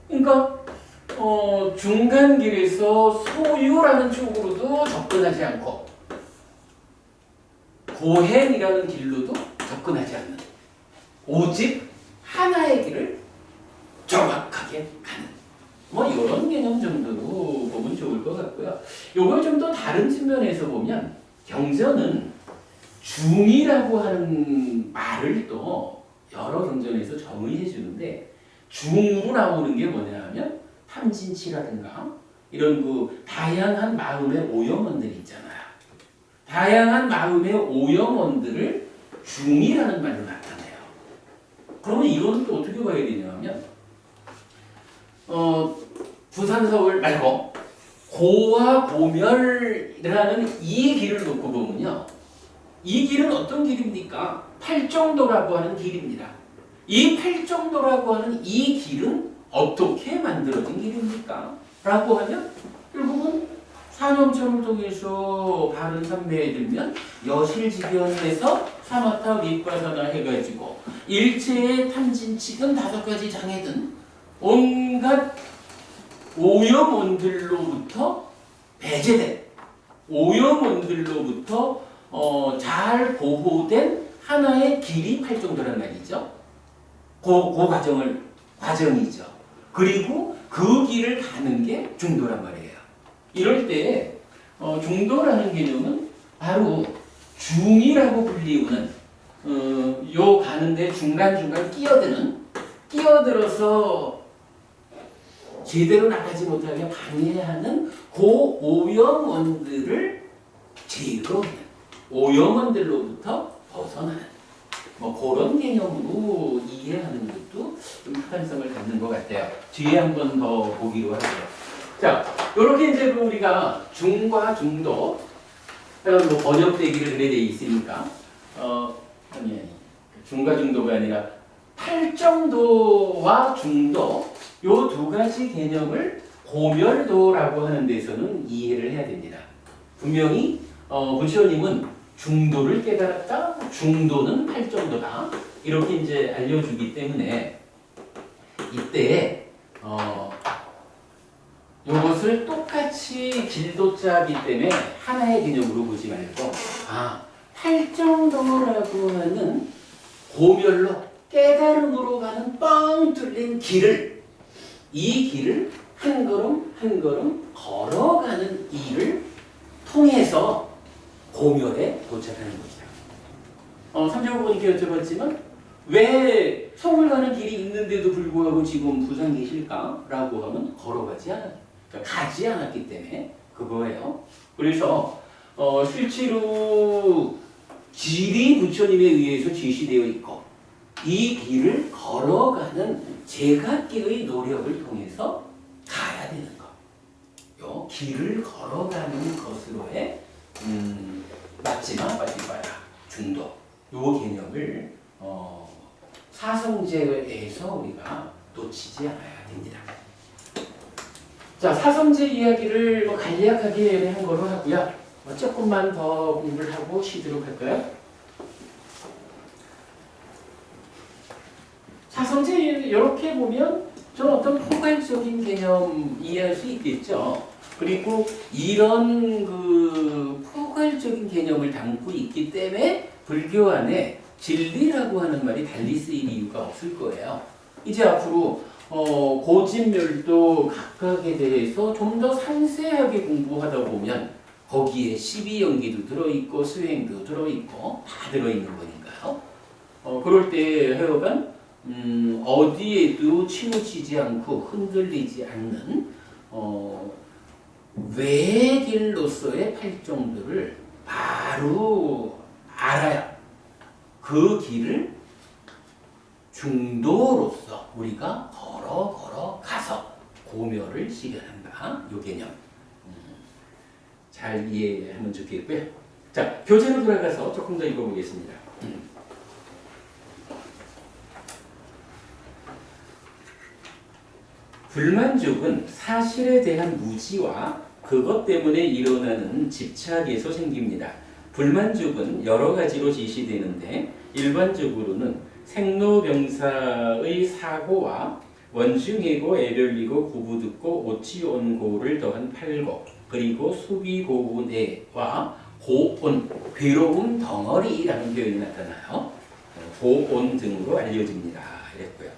그러니까 중간 길에서 소유라는 쪽으로도 접근하지 않고 고행이라는 길로도 접근하지 않는 오직 하나의 길을 정확하게 가는 뭐 이런 개념 정도로 보면 좋을 것 같고요. 이걸 좀 더 다른 측면에서 보면 경전은 중이라고 하는 말을 또 여러 경전에서 정의해 주는데 중으로 나오는 게 뭐냐 하면 탐진치라든가 이런 그 다양한 마음의 오염원들 있잖아요. 다양한 마음의 오염원들을 중이라는 말로 나타내요. 그러면 이거는 또 어떻게 봐야 되냐 하면 부산 서울 말고 고와 고멸이라는 이 길을 놓고 보면요. 이 길은 어떤 길입니까? 팔정도라고 하는 길입니다. 이 팔정도라고 하는 이 길은 어떻게 만들어진 길입니까? 라고 하면 결국은 산염철을 통해서 바른 삼매에 들면 여실지견에서 사마타 밑과사나 해가지고 일체의 탐진치든 5가지 장애든 온갖 오염원들로부터 배제된 오염원들로부터 잘 보호된 하나의 길이 팔정도란 말이죠. 과정이죠. 그리고 그 길을 가는 게 중도란 말이에요. 이럴 때 중도라는 개념은 바로 중이라고 불리우는 요 가는데 중간중간 끼어들어서 제대로 나가지 못하게 방해하는 그 오염원들을 제거하는 오염원들로부터 벗어나는 뭐 그런 개념으로 이해하는 것도 좀 타당성을 갖는 것 같아요. 뒤에 한 번 더 보기로 하고요. 자, 이렇게 이제 우리가 중과 중도 뭐 번역되기를 그래 돼 있으니까 아니 중과 중도가 아니라 팔정도와 중도 요 2가지 개념을 고멸도라고 하는 데서는 이해를 해야 됩니다. 분명히 부처님은 중도를 깨달았다, 중도는 팔정도다 이렇게 이제 알려주기 때문에 이때 요것을 똑같이 길도자기 때문에 하나의 개념으로 보지 말고 팔정도라고 하는 고멸로 깨달음으로 가는 뻥 뚫린 길을 이 길을 한 걸음 한 걸음 걸어가는 일을 통해서 고멸에 도착하는 것이다. 삼조부모님께 여쭤봤지만 왜 서울 가는 길이 있는데도 불구하고 지금 부산 계실까? 라고 하면 걸어가지 가지 않았기 때문에 그거예요. 그래서 실제로 길이 부처님에 의해서 제시되어 있고 이 길을 걸어가는 제각기의 노력을 통해서 가야 되는 것. 요 길을 걸어가는 것으로의 맞지마 빠지봐라 중도 요 개념을 사성제에서 우리가 놓치지 않아야 됩니다. 자, 사성제 이야기를 간략하게 한 거로 하고요. 조금만 더 공부를 하고 쉬도록 할까요? 사성제 이렇게 보면 좀 어떤 포괄적인 개념 이해할 수 있겠죠. 그리고 이런 그 포괄적인 개념을 담고 있기 때문에 불교 안에 진리라고 하는 말이 달리 쓰일 이유가 없을 거예요. 이제 앞으로 고진멸도 각각에 대해서 좀 더 상세하게 공부하다 보면 거기에 12연기도 들어있고 수행도 들어있고 다 들어있는 거니까요. 그럴 때 하여간 어디에도 치우치지 않고 흔들리지 않는 외길로서의 팔정도를 바로 알아야 그 길을 중도로서 우리가 걸어 가서 고멸을 실현한다. 요 개념 잘 이해하면 좋겠고요. 자, 교재로 돌아가서 조금 더 읽어보겠습니다. 불만족은 사실에 대한 무지와 그것 때문에 일어나는 집착에서 생깁니다. 불만족은 여러 가지로 제시되는데 일반적으로는 생로병사의 사고와 원중애고 애별리고 구부듣고 오치온고를 더한 팔고 그리고 수비고운애와 고온, 괴로운 덩어리라는 표현이 나타나요. 고온 등으로 알려집니다. 이랬고요.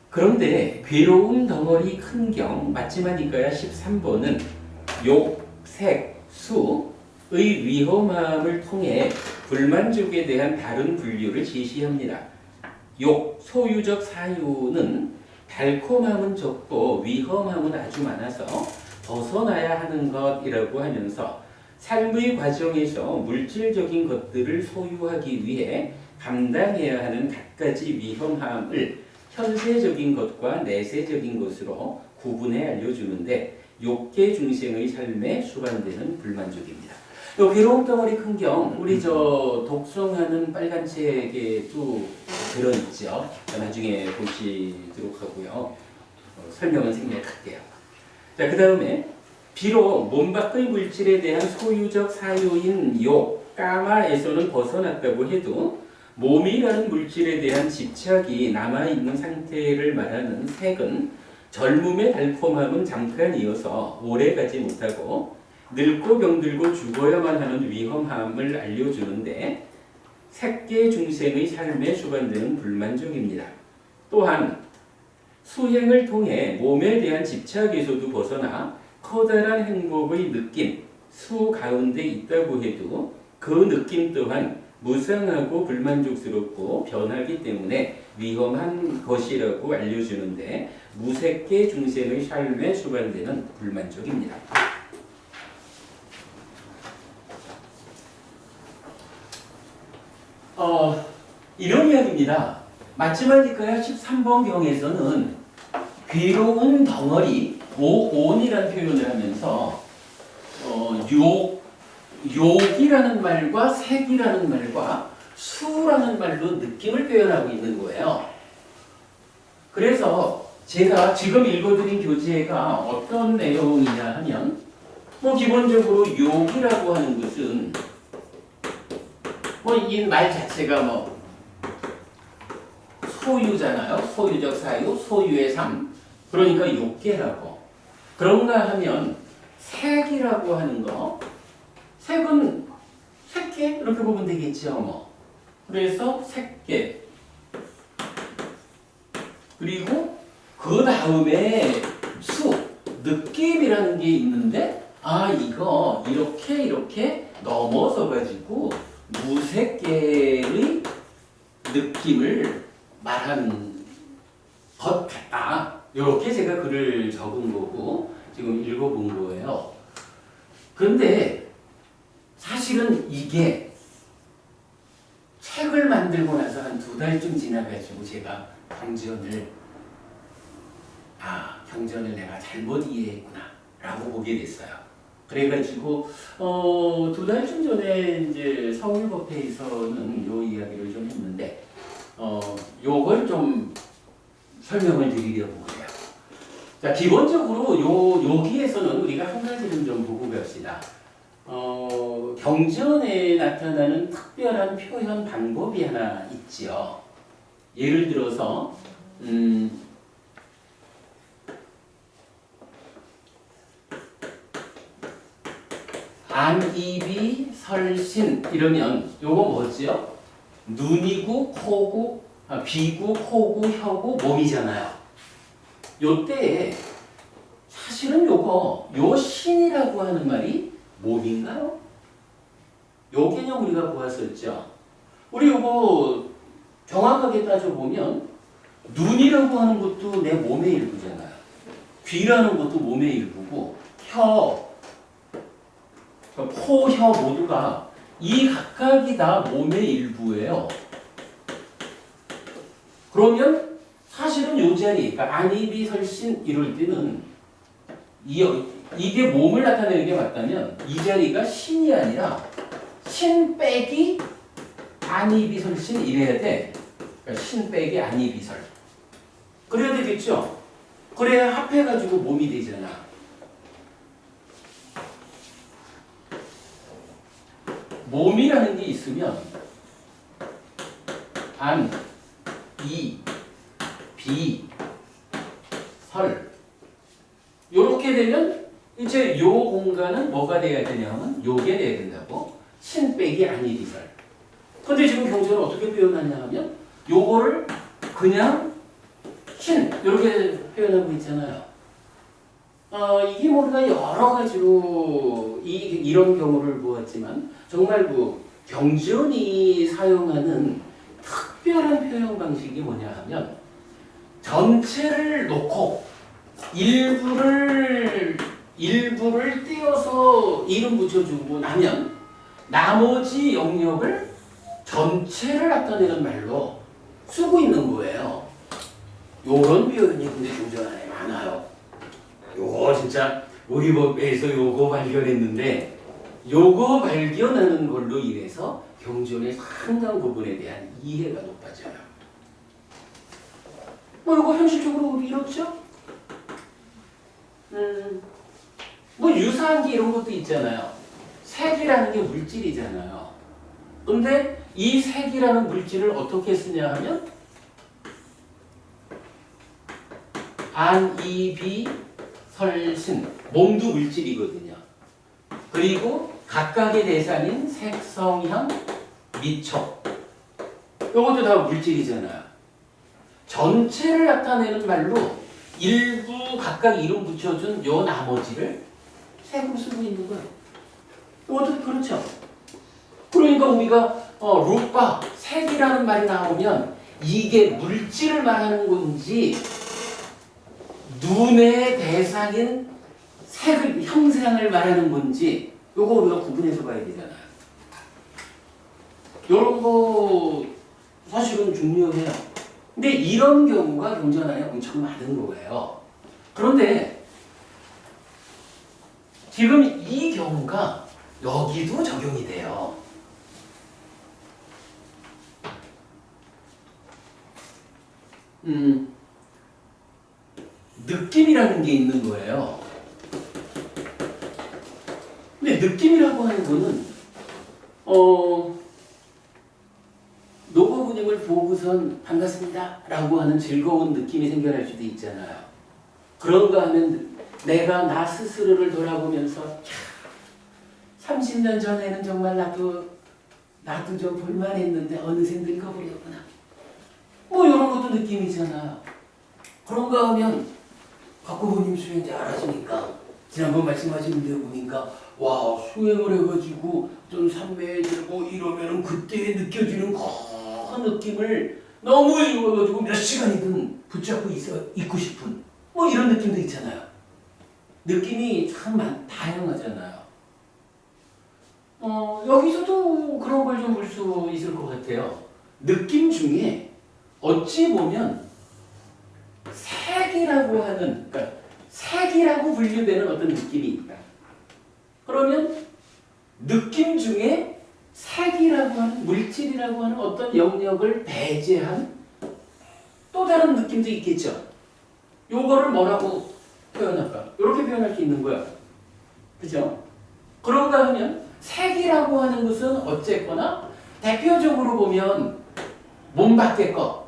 그런데 괴로운 덩어리 큰경 맞지마니까야 13번은 욕, 색, 수의 위험함을 통해 불만족에 대한 다른 분류를 제시합니다. 욕, 소유적 사유는 달콤함은 적고 위험함은 아주 많아서 벗어나야 하는 것이라고 하면서 삶의 과정에서 물질적인 것들을 소유하기 위해 감당해야 하는 갖가지 위험함을 현세적인 것과 내세적인 것으로 구분해 알려주는데 욕계 중생의 삶에 수반되는 불만족입니다. 요 괴로운 덩어리 큰경 우리 저 독송하는 빨간 책에도 들어있죠. 나중에 보시도록 하고요. 설명은 생략할게요. 자, 그 다음에 비록 몸 밖의 물질에 대한 소유적 사유인 욕, 까마에서는 벗어났다고 해도 몸이라는 물질에 대한 집착이 남아있는 상태를 말하는 색은 젊음의 달콤함은 잠깐이어서 오래가지 못하고 늙고 병들고 죽어야만 하는 위험함을 알려주는데 색계 중생의 삶에 수반되는 불만족입니다. 또한 수행을 통해 몸에 대한 집착에서도 벗어나 커다란 행복의 느낌, 수 가운데 있다고 해도 그 느낌 또한 무상하고 불만족스럽고 변하기 때문에 위험한 것이라고 알려주는데 무색계 중생의 삶에 수반되는 불만족입니다. 이런 이야기입니다. 맞지마니까야 13번 경에서는 괴로운 덩어리, 고온이라는 표현을 하면서 욕이라는 말과 색이라는 말과 수라는 말로 느낌을 표현하고 있는 거예요. 그래서 제가 지금 읽어드린 교재가 어떤 내용이냐 하면 기본적으로 욕이라고 하는 것은 이 말 자체가 소유잖아요. 소유적 사유, 소유의 삶. 그러니까 욕계라고. 그런가 하면 색이라고 하는 거. 색은 색계 이렇게 보면 되겠죠. 그래서 색계. 그리고 그 다음에 수, 느낌이라는 게 있는데 이거 이렇게 넘어서 가지고 무색계의 느낌을 말하는 것 같다. 이렇게 제가 글을 적은 거고 지금 읽어본 거예요. 그런데 사실은 이게 책을 만들고 나서 한 2달쯤 지나가지고 제가 경전을 내가 잘못 이해했구나 라고 보게 됐어요. 그래가지고 2달쯤 전에 이제 서울법회에서는 요 이야기를 좀 했는데 요걸 좀 설명을 드리려고 해요. 자, 기본적으로 여기에서는 우리가 한 가지는 좀 보고 갑시다. 경전에 나타나는 특별한 표현 방법이 하나 있지요. 예를 들어서 안입이 설신 이러면 요거 뭐지요? 눈이고 코고 귀고 코고 혀고 몸이잖아요. 요때 사실은 요 신이라고 하는 말이 몸인가요? 요 개념 우리가 보았었죠. 우리 요거 정확하게 따져보면 눈이라고 하는 것도 내 몸의 일부잖아요. 귀라는 것도 몸의 일부고 코, 혀 모두가 이 각각이 다 몸의 일부예요. 그러면 사실은 요 자리, 그러니까 안입이 설신 이럴 때는 이게 몸을 나타내는 게 맞다면 이 자리가 신이 아니라 신 빼기 안입이 설신 이래야 돼. 그러니까 신 빼기 안입이 설. 그래야 되겠죠? 그래야 합해가지고 몸이 되잖아. 몸이라는 게 있으면 안, 이, 비, 설 요렇게 되면 이제 요 공간은 뭐가 돼야 되냐면 요게 돼야 된다고. 신 빼기 안이 비설. 근데 지금 경전은 어떻게 표현하냐 하면 요거를 그냥 신 이렇게 표현하고 있잖아요. 이게 뭔가 여러 가지로 이런 경우를 보았지만 정말 경전이 사용하는 특별한 표현 방식이 뭐냐 하면 전체를 놓고 일부를 떼어서 이름 붙여주고 나면 나머지 영역을 전체를 나타내는 말로 쓰고 있는 거예요. 요런 표현이 근데 경전 안에 많아요. 요거 진짜 우리 법에서 요거 발견했는데 요거 발견하는 걸로 인해서 경전의 상당 부분에 대한 이해가 높아져요. 요거 현실적으로 이렇죠? 유사한 게 이런 것도 있잖아요. 색이라는 게 물질이잖아요. 근데 이 색이라는 물질을 어떻게 쓰냐 하면 안, 이, 비, 설, 신 몸도 물질이거든요. 그리고 각각의 대상인 색, 성, 향, 미촉 이것도 다 물질이잖아요. 전체를 나타내는 말로 일부 각각 이름 붙여준 요 나머지를 색으로 쓰고 있는 거예요. 이것도 그렇죠. 그러니까 우리가 루파, 색이라는 말이 나오면 이게 물질을 말하는 건지 눈의 대상인 색을, 형상을 말하는 건지 요거 우리가 구분해서 봐야 되잖아요. 요런 거 사실은 중요해요. 근데 이런 경우가 경전 안에 엄청 많은 거예요. 그런데 지금 이 경우가 여기도 적용이 돼요. 느낌이라는 게 있는 거예요. 근데 느낌이라고 하는 거는 노고부님을 보고선 반갑습니다 라고 하는 즐거운 느낌이 생겨날 수도 있잖아요. 그런가 하면 내가 나 스스로를 돌아보면서 30년 전에는 정말 나도 좀 볼만했는데 어느새 늙어버렸구나. 이런 것도 느낌이잖아요. 그런가 하면 박고부님 수행 잘하시니까 지난번 말씀하신 데 보니까 와 수행을 해가지고 좀 삼매해지고 이러면은 그때 느껴지는 그 느낌을 너무 좋아가지고 몇 시간이든 붙잡고 있고 싶은 이런 느낌도 있잖아요. 느낌이 참 다양하잖아요. 여기서도 그런 걸 좀 볼 수 있을 것 같아요. 느낌 중에 어찌 보면 색이라고 하는, 그러니까 색이라고 분류되는 어떤 느낌이 있다. 그러면 느낌 중에 색이라고 하는, 물질이라고 하는 어떤 영역을 배제한 또 다른 느낌도 있겠죠. 요거를 뭐라고 표현할까? 이렇게 표현할 수 있는 거야. 그죠? 그런가 하면 색이라고 하는 것은 어쨌거나 대표적으로 보면 몸 밖의 것,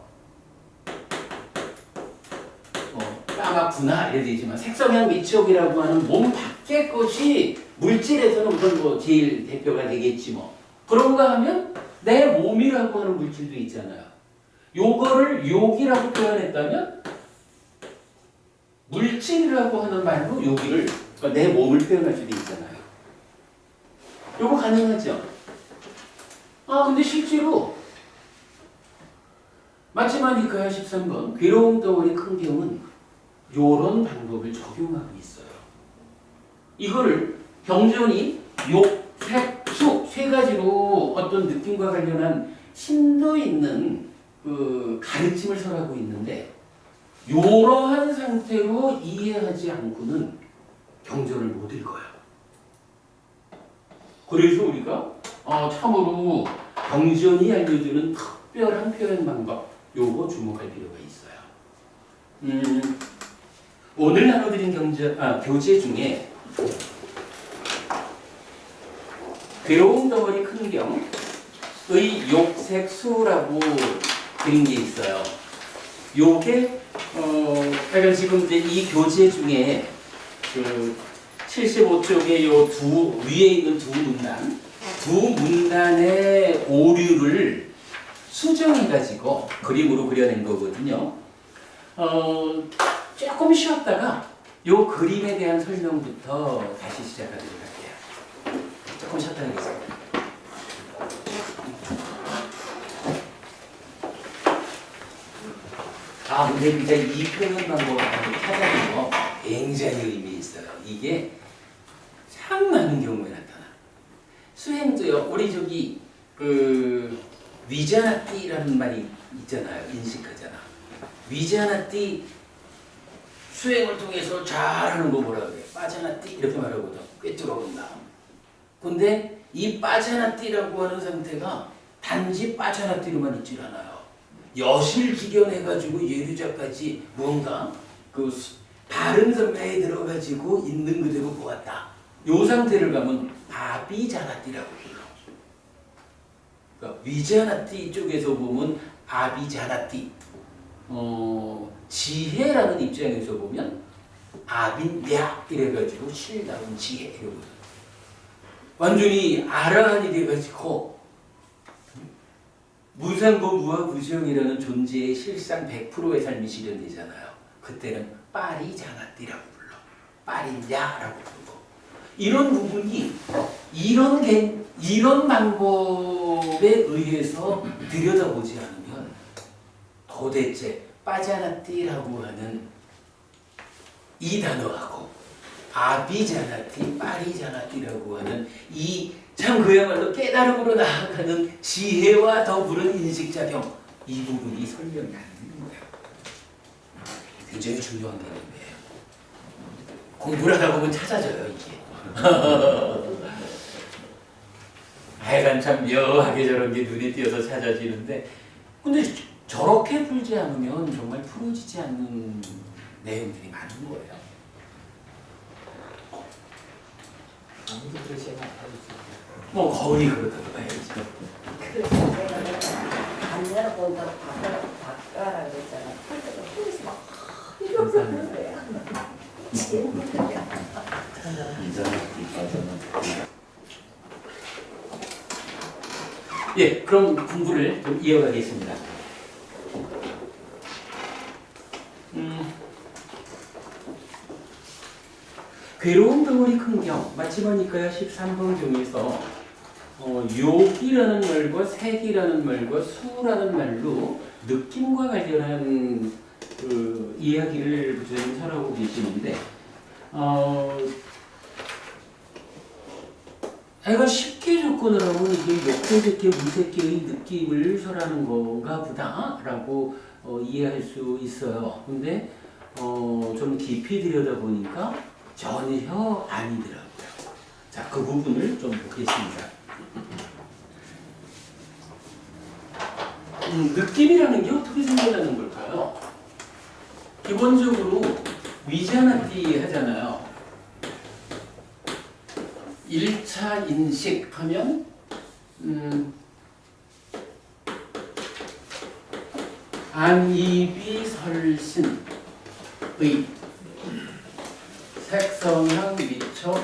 까맣구나 이래야 되지만 색성향 미촉이라고 하는 몸 밖의 것이 물질에서는 우선 제일 대표가 되겠지 뭐. 그런가 하면 내 몸이라고 하는 물질도 있잖아요. 요거를 욕이라고 표현했다면 물질이라고 하는 말로 여기를, 그러니까 내 몸을 표현할 수도 있잖아요. 요거 가능하죠? 근데 실제로 마치마니카야 13번 괴로움 덩어리 큰 병은 요런 방법을 적용하고 있어요. 이거를 경전이 욕, 색, 수 세 가지로 어떤 느낌과 관련한 심도 있는 그 가르침을 설하고 있는데 이러한 상태로 이해하지 않고는 경전을 못 읽어요. 그래서 우리가 참으로 경전이 알려주는 특별한 표현 방법 요거 주목할 필요가 있어요. 오늘 나눠드린 교재 중에 괴로운 덩어리 큰 경의 욕색수라고 그린 게 있어요. 요게 약간 지금 이제 이 교재 중에 그 75쪽에 요 위에 있는 두 문단의 오류를 수정해가지고 그림으로 그려낸 거거든요. 조금 쉬었다가 요 그림에 대한 설명부터 다시 시작하도록 할게요. 조금 쉬었다 하겠습니다. 근데 진짜 이 표현 방법을 찾아낸 거 굉장히 의미 있어요. 이게 참 많은 경우에 나타나. 수행도요. 우리 저기 그 위자나띠라는 말이 있잖아요. 인식하잖아. 위자나띠 수행을 통해서 잘하는 거 뭐라 그래? 빠자나띠 이렇게 말하거든. 꿰뚫어본다. 근데 이 빠자나띠라고 하는 상태가 단지 빠자나띠로만 있질 않아요. 여실기견해가지고 예류자까지 뭔가 그 바른 선배에 들어가지고 있는 그대로 보았다. 요 상태를 가면 아비자나띠라고 불러. 그러니까 위자나띠 쪽에서 보면 아비자나띠. 지혜라는 입장에서 보면 아빈야 이래가지고 실다운 지혜 이러거든. 완전히 아라한이 돼가지고 무상고 무아부정이라는 존재의 실상 100%의 삶이 실현되잖아요. 그때는 빠리자나띠라고 불러. 빠리냐라고 부르고. 이런 부분이 이런 방법에 의해서 들여다보지 않으면 도대체 빠자나띠라고 하는 이 단어하고 아비자나띠, 빠리자나띠라고 하는 이 참 그야말로 깨달음으로 나아가는 지혜와 더불은 인식작용, 이 부분이 설명이 안 되는 거예요. 굉장히 중요한 개념이에요. 공부를 하다 보면 찾아져요, 이게. 하여간 참 묘하게 저런 게 눈에 띄어서 찾아지는데, 근데 저렇게 풀지 않으면 정말 풀어지지 않는 내용들이 많은 거예요. 아무도 그러지 않아요. 뭐 거의 그렇다고 봐야지. 그래서 내가 안 열어본다고 바꿔라 그랬잖아. 할 때가 풀에서 막 이러고 그런 거야. 예, 그럼 공부를 좀 이어가겠습니다. 괴로운 덩어리 큰 경, 마치마니까야 13번 경에서 욕이라는 말과 색이라는 말과 수라는 말로 느낌과 관련한 그 이야기를 부처님 설하고 계시는데 애가 쉽게 접근을 하면 이게 욕계제계 무색계의 느낌을 설하는 건가 보다라고 이해할 수 있어요. 근데 좀 깊이 들여다보니까 전혀 아니더라고요. 자, 그 부분을 좀 보겠습니다. 느낌이라는 게 어떻게 생겨나는 걸까요? 기본적으로 위자나띠 하잖아요. 1차 인식 하면 안이비설신의 색성향 미처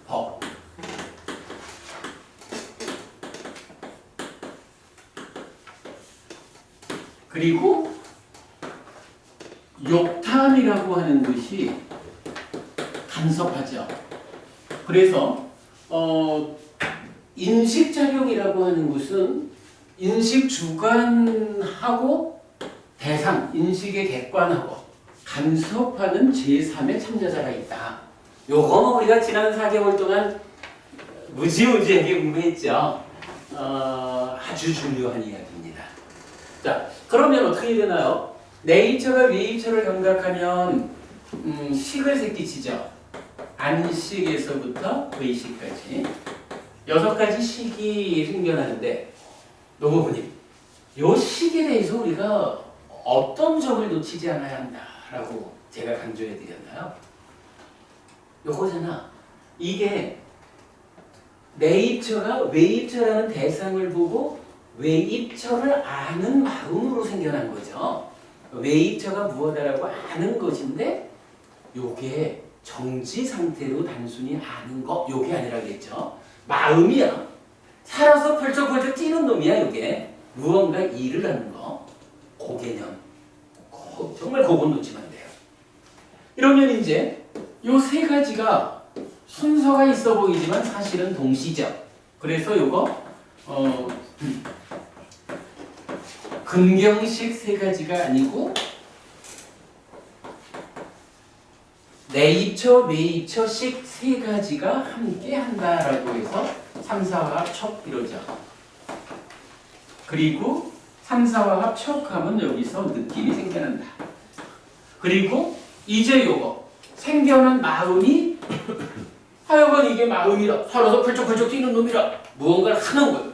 법. 그리고 욕탐이라고 하는 것이 간섭하죠. 그래서 인식작용이라고 하는 것은 인식 주관하고 대상, 인식의 객관하고 간섭하는 제3의 참여자가 있다. 요거 우리가 지난 4개월 동안 무지무지하게 공부했죠. 아주 중요한 이야기입니다. 자, 그러면 어떻게 되나요? 네이처가 웨이처를 경각하면 식을 새끼치죠. 안식에서부터 웨이식까지 6가지 식이 생겨나는데 노부부님, 요 식에 대해서 우리가 어떤 점을 놓치지 않아야 한다라고 제가 강조해 드렸나요? 요거잖아. 이게 내입처가 외입처라는 대상을 보고 외입처를 아는 마음으로 생겨난 거죠. 외입처가 무엇이라고 아는 것인데 요게 정지 상태로 단순히 아는 거 요게 아니라겠죠. 마음이야. 살아서 펄쩍펄쩍 뛰는 놈이야 요게. 무언가 일을 하는 거. 그 개념. 정말 그건 놓치면 안 돼요. 이러면 이제 요 세 가지가 순서가 있어 보이지만 사실은 동시죠. 그래서 요거 근경식 세 가지가 아니고 내입처, 외입처식 세 가지가 함께 한다라고 해서 3, 4화합 척 이러죠. 그리고 3, 4화합 척하면 여기서 느낌이 생겨난다. 그리고 이제 요거 생겨난 마음이 하여간 이게 마음이라 살아서 펄쩍펄쩍 뛰는 놈이라 무언가를 하는 거예요.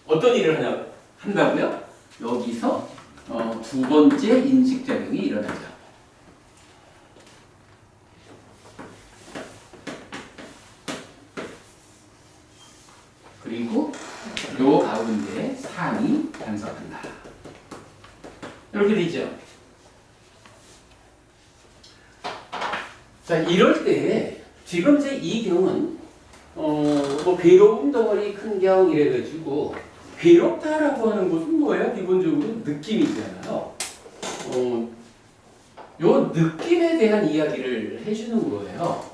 어떤 일을 한다고요? 여기서 두 번째 인식작용이 일어나죠. 그리고 요 가운데 산이 간섭한다. 이렇게 되죠. 자, 이럴 때 지금 이제 이 경은 뭐 괴로움 덩어리 큰 경 이래가지고 괴롭다라고 하는 것은 뭐예요? 기본적으로 느낌이잖아요. 요 느낌에 대한 이야기를 해주는 거예요.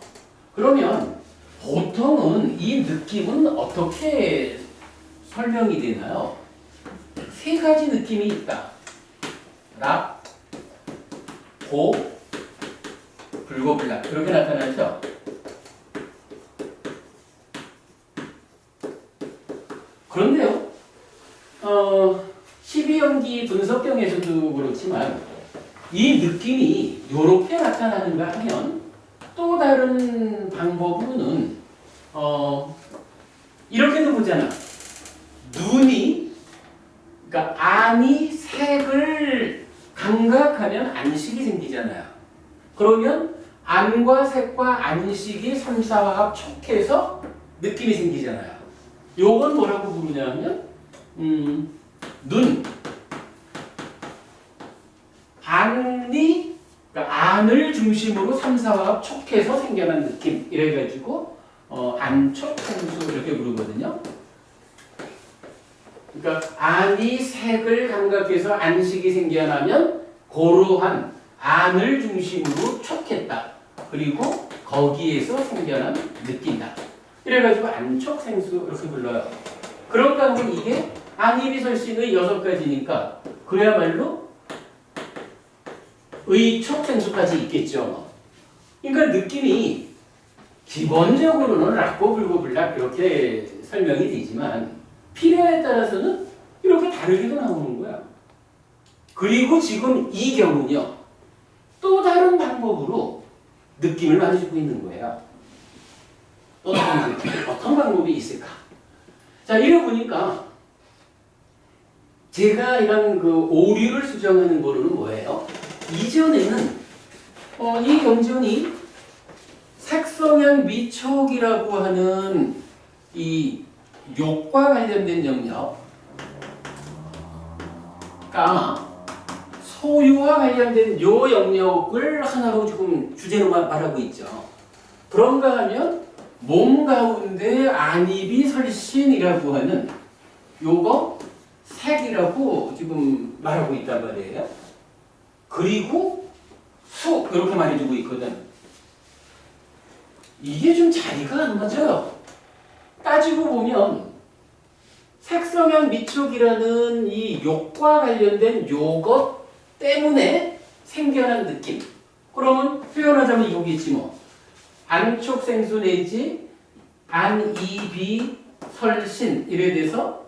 그러면 보통은 이 느낌은 어떻게 설명이 되나요? 세 가지 느낌이 있다. 락, 고, 불고불락 그렇게 나타나죠. 그런데요, 12연기 분석경에서도 그렇지만 이 느낌이 이렇게 나타나는가 하면 또 다른 방법으로는 이렇게도 보잖아. 눈이 그러니까 안이 색을 감각하면 안식이 생기잖아요. 그러면 안과 색과 안식이 3, 4화합 촉해서 느낌이 생기잖아요. 요건 뭐라고 부르냐면 눈 안이 그러니까 안을 중심으로 3, 4화합 촉해서 생겨난 느낌 이래가지고 안촉생수 이렇게 부르거든요. 그러니까 안이 색을 감각해서 안식이 생겨나면 고러한 안을 중심으로 촉했다. 그리고 거기에서 생겨난 느낀다. 이래가지고 안촉생수 이렇게 불러요. 그런가 하면 이게 안이비설신의 6가지니까 그야말로 의촉생수까지 있겠죠. 그러니까 느낌이 기본적으로는 락고불고불락 이렇게 설명이 되지만 필요에 따라서는 이렇게 다르게도 나오는 거야. 그리고 지금 이 경우는요. 또 다른 방법으로 느낌을 많이 주고 있는 거예요. 또 다른 느낌. 어떤 방법이 있을까? 자, 이래 보니까 제가 이런 그 오류를 수정하는 거는 뭐예요? 이전에는 이 경전이 색성향 미촉이라고 하는 이 욕과 관련된 영역, 까마, 소유와 관련된 요 영역을 하나로 지금 주제로 말하고 있죠. 그런가 하면 몸 가운데 안입이 설신이라고 하는 요거 색이라고 지금 말하고 있단 말이에요. 그리고 수 이렇게 말해주고 있거든. 이게 좀 자리가 안 맞아요. 따지고 보면 색성향 미촉이라는 이 욕과 관련된 요것 때문에 생겨난 느낌. 그러면 표현하자면 이거겠지 뭐. 안촉생수 내지 안이비 설신 이래 돼서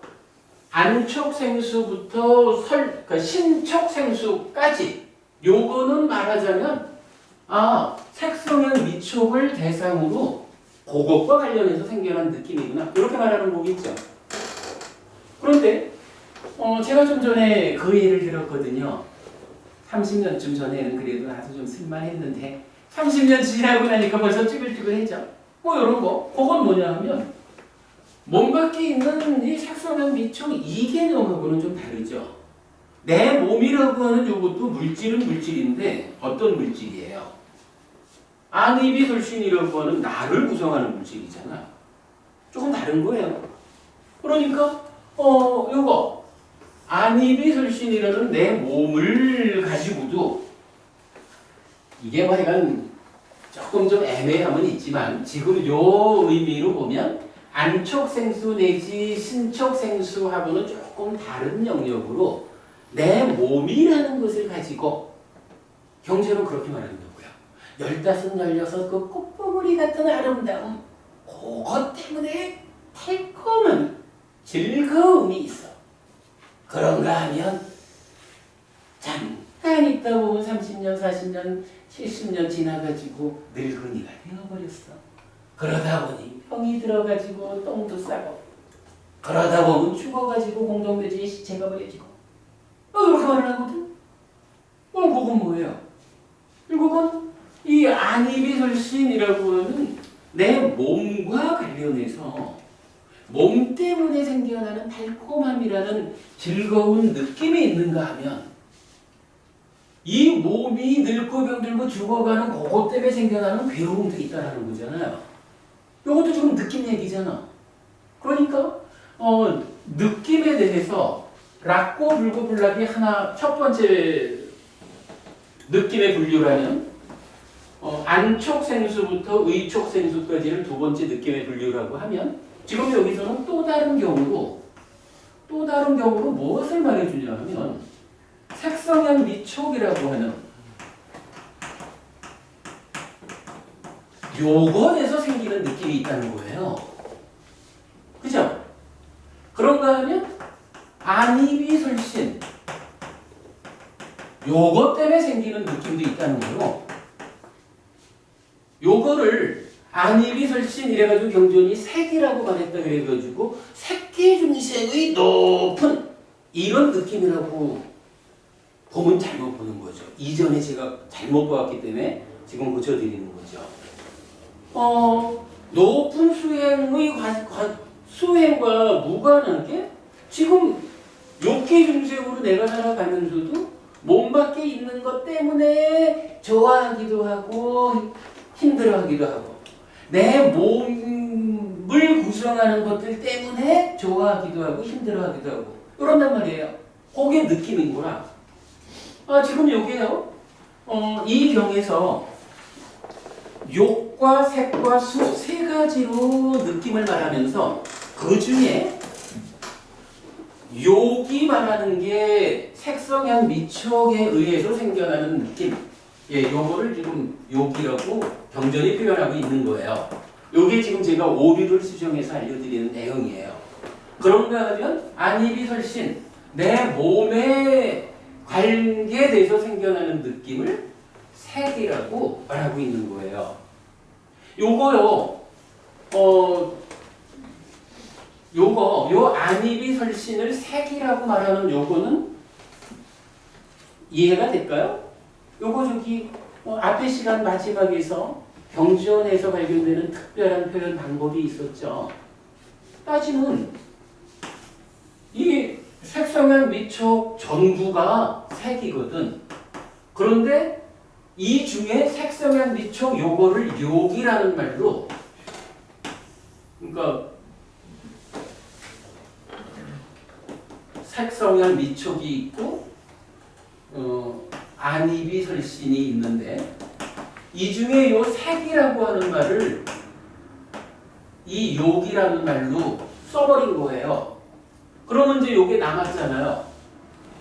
안촉생수부터 그러니까 신촉생수까지 요거는 말하자면 색성향 미촉을 대상으로 그것과 관련해서 생겨난 느낌이구나 이렇게 말하는 거겠죠. 그런데 제가 좀 전에 그 예를 들었거든요. 30년쯤 전에는 그래도 나도 좀 쓸만했는데 30년 지나고 나니까 벌써 찌글찌글해져. 뭐 이런 거. 그건 뭐냐 하면 몸 밖에 있는 이 색소면 미촉 이 개념하고는 좀 다르죠. 내 몸이라고 하는 이것도 물질은 물질인데 어떤 물질이에요? 안이비설신이라고 하는 나를 구성하는 물질이잖아. 조금 다른 거예요. 그러니까 요거 안이비설신이라는 내 몸을 가지고도 이게 뭐 약간 조금 좀 애매함은 있지만 지금 요 의미로 보면 안촉생수 내지 신촉생수하고는 조금 다른 영역으로 내 몸이라는 것을 가지고 경제로 그렇게 말하는 거고요. 15, 16 그 꽃봉오리 같은 아름다움 그것 때문에 달콤한 즐거움이 있어. 그런가 하면 잠깐 있다 보면 30년, 40년, 70년 지나가지고 늙은이가 되어버렸어. 그러다 보니 병이 들어가지고 똥도 싸고 그러다 보면 죽어가지고 공동묘지에 시체가 버려지고 이렇게 말을 하거든. 그건 뭐예요? 결국은 이 안이비설신이라고 하는 내 몸과 관련해서 몸 때문에 생겨나는 달콤함이라는 즐거운 느낌이 있는가 하면 이 몸이 늙고 병들고 죽어가는 그것 때문에 생겨나는 괴로움도 있다는 거잖아요. 이것도 지금 느낌 얘기잖아. 그러니까 느낌에 대해서 락고 불고 불락이 하나 첫 번째 느낌의 분류라는 안촉생수부터 의촉생수까지를 두 번째 느낌의 분류라고 하면 지금 여기서는 또 다른 경우로 무엇을 말해주냐 하면 색성향 미촉이라고 하는 요것에서 생기는 느낌이 있다는 거예요. 그죠? 그런가 하면 안이비설신 요것 때문에 생기는 느낌도 있다는 거예요. 요거를 안이비설신 이래가지고 경전이 색이라고 말했다 그래가지고 색기중생의 높은 이런 느낌이라고 보면 잘못 보는 거죠. 이전에 제가 잘못 보았기 때문에 지금 고쳐드리는 거죠. 높은 수행의 수행과 무관하게 지금 욕기중생으로 내가 살아가면서도 몸 밖에 있는 것 때문에 좋아하기도 하고 힘들어하기도 하고 내 몸을 구성하는 것들 때문에 좋아하기도 하고 힘들어하기도 하고 그런단 말이에요. 그게 느낌인 거라. 지금 여기에요. 이 경에서 욕과 색과 수 세 가지로 느낌을 말하면서 그 중에 욕이 말하는 게 색성향 미촉에 의해서 생겨나는 느낌. 요거를 지금 욕이라고 경전이 표현하고 있는 거예요. 요게 지금 제가 오류를 수정해서 알려드리는 내용이에요. 그런가 하면 안이비설신 내 몸에 관계돼서 생겨나는 느낌을 색이라고 말하고 있는 거예요. 요거요, 요 안이비설신을 색이라고 말하는 요거는 이해가 될까요? 요거 저기 앞에 시간 마지막에서 경전에서 발견되는 특별한 표현 방법이 있었죠. 따지면 이 색성향 미촉 전부가 색이거든. 그런데 이 중에 색성향 미촉 요거를 욕이라는 말로 그러니까 색성향 미촉이 있고 안이비설신이 있는데 이 중에 요 색이라고 하는 말을 이 욕이라는 말로 써버린 거예요. 그러면 이제 요게 남았잖아요.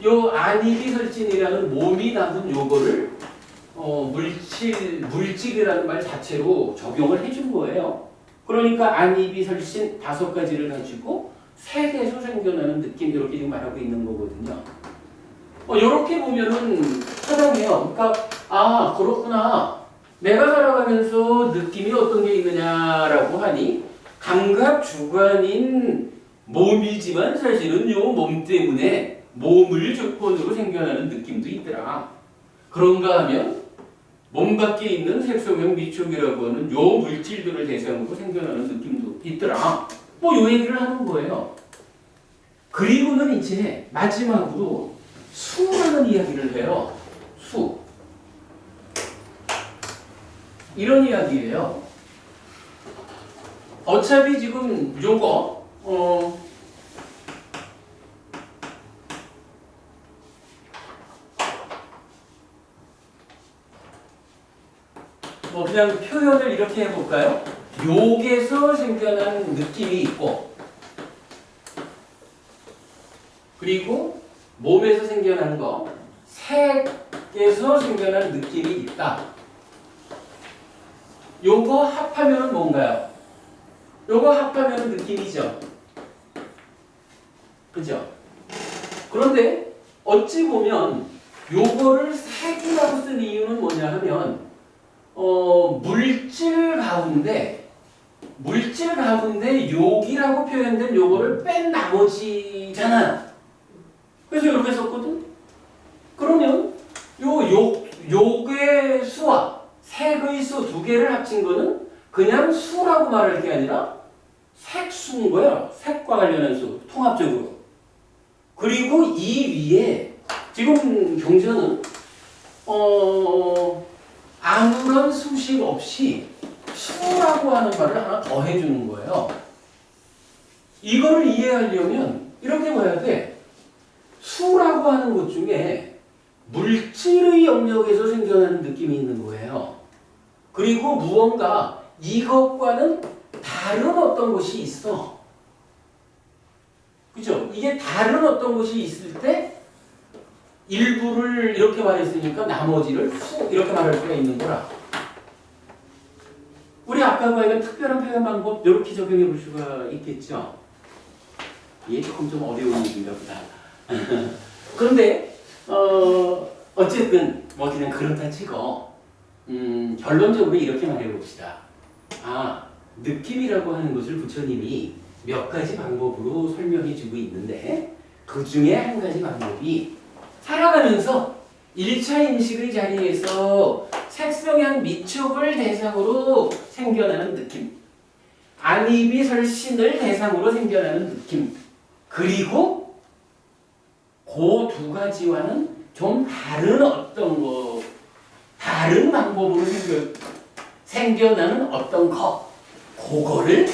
요 안이비설신이라는 몸이 남은 요거를 물질이라는 말 자체로 적용을 해준 거예요. 그러니까 안이비설신 5가지를 가지고 색에서 생겨나는 느낌 이렇게 지금 말하고 있는 거거든요. 이렇게 보면은 편하네요. 그러니까 그렇구나. 내가 살아가면서 느낌이 어떤 게 있느냐라고 하니 감각 주관인 몸이지만 사실은 요 몸 때문에 몸을 조건으로 생겨나는 느낌도 있더라. 그런가 하면 몸 밖에 있는 색소명 미촉이라고 하는 요 물질들을 대상으로 생겨나는 느낌도 있더라. 뭐 요 얘기를 하는 거예요. 그리고는 이제 마지막으로 수라는 이야기를 해요. 수. 이런 이야기예요. 어차피 지금 요거 뭐 그냥 표현을 이렇게 해볼까요? 욕에서 생겨난 느낌이 있고 그리고 몸에서 생겨난 거 색에서 생겨난 느낌이 있다. 요거 합하면 뭔가요? 요거 합하면 느낌이죠. 그죠? 그런데 어찌 보면 요거를 색이라고 쓴 이유는 뭐냐 하면 물질 가운데 욕이라고 표현된 요거를 뺀 나머지잖아요. 그래서 이렇게 썼거든. 그러면 욕의 수와 색의 수 두 개를 합친 거는 그냥 수라고 말할 게 아니라 색수인 거예요. 색과 관련한 수, 통합적으로. 그리고 이 위에 지금 경전은 아무런 수식 없이 수라고 하는 말을 하나 더 해주는 거예요. 이거를 이해하려면 이렇게 봐야 돼. 수라고 하는 것 중에 물질의 영역에서 생겨나는 느낌이 있는 거예요. 그리고 무언가 이것과는 다른 어떤 것이 있어. 그죠? 이게 다른 어떤 것이 있을 때 일부를 이렇게 말했으니까 나머지를 수 이렇게 말할 수가 있는 거라. 우리 아까 과연 특별한 표현 방법 이렇게 적용해 볼 수가 있겠죠. 이게 조금 좀 어려운 얘기인가 보다. 그런데 어쨌든 뭐 그냥 그렇다 치고 결론적으로 이렇게 말해 봅시다. 느낌이라고 하는 것을 부처님이 몇 가지 방법으로 설명해 주고 있는데 그 중에 한 가지 방법이 살아가면서 1차 인식의 자리에서 색성향 미촉을 대상으로 생겨나는 느낌, 안입이 설신을 대상으로 생겨나는 느낌, 그리고 그 두 가지와는 좀 다른 어떤 거, 다른 방법으로 생겨나는 어떤 거, 그거를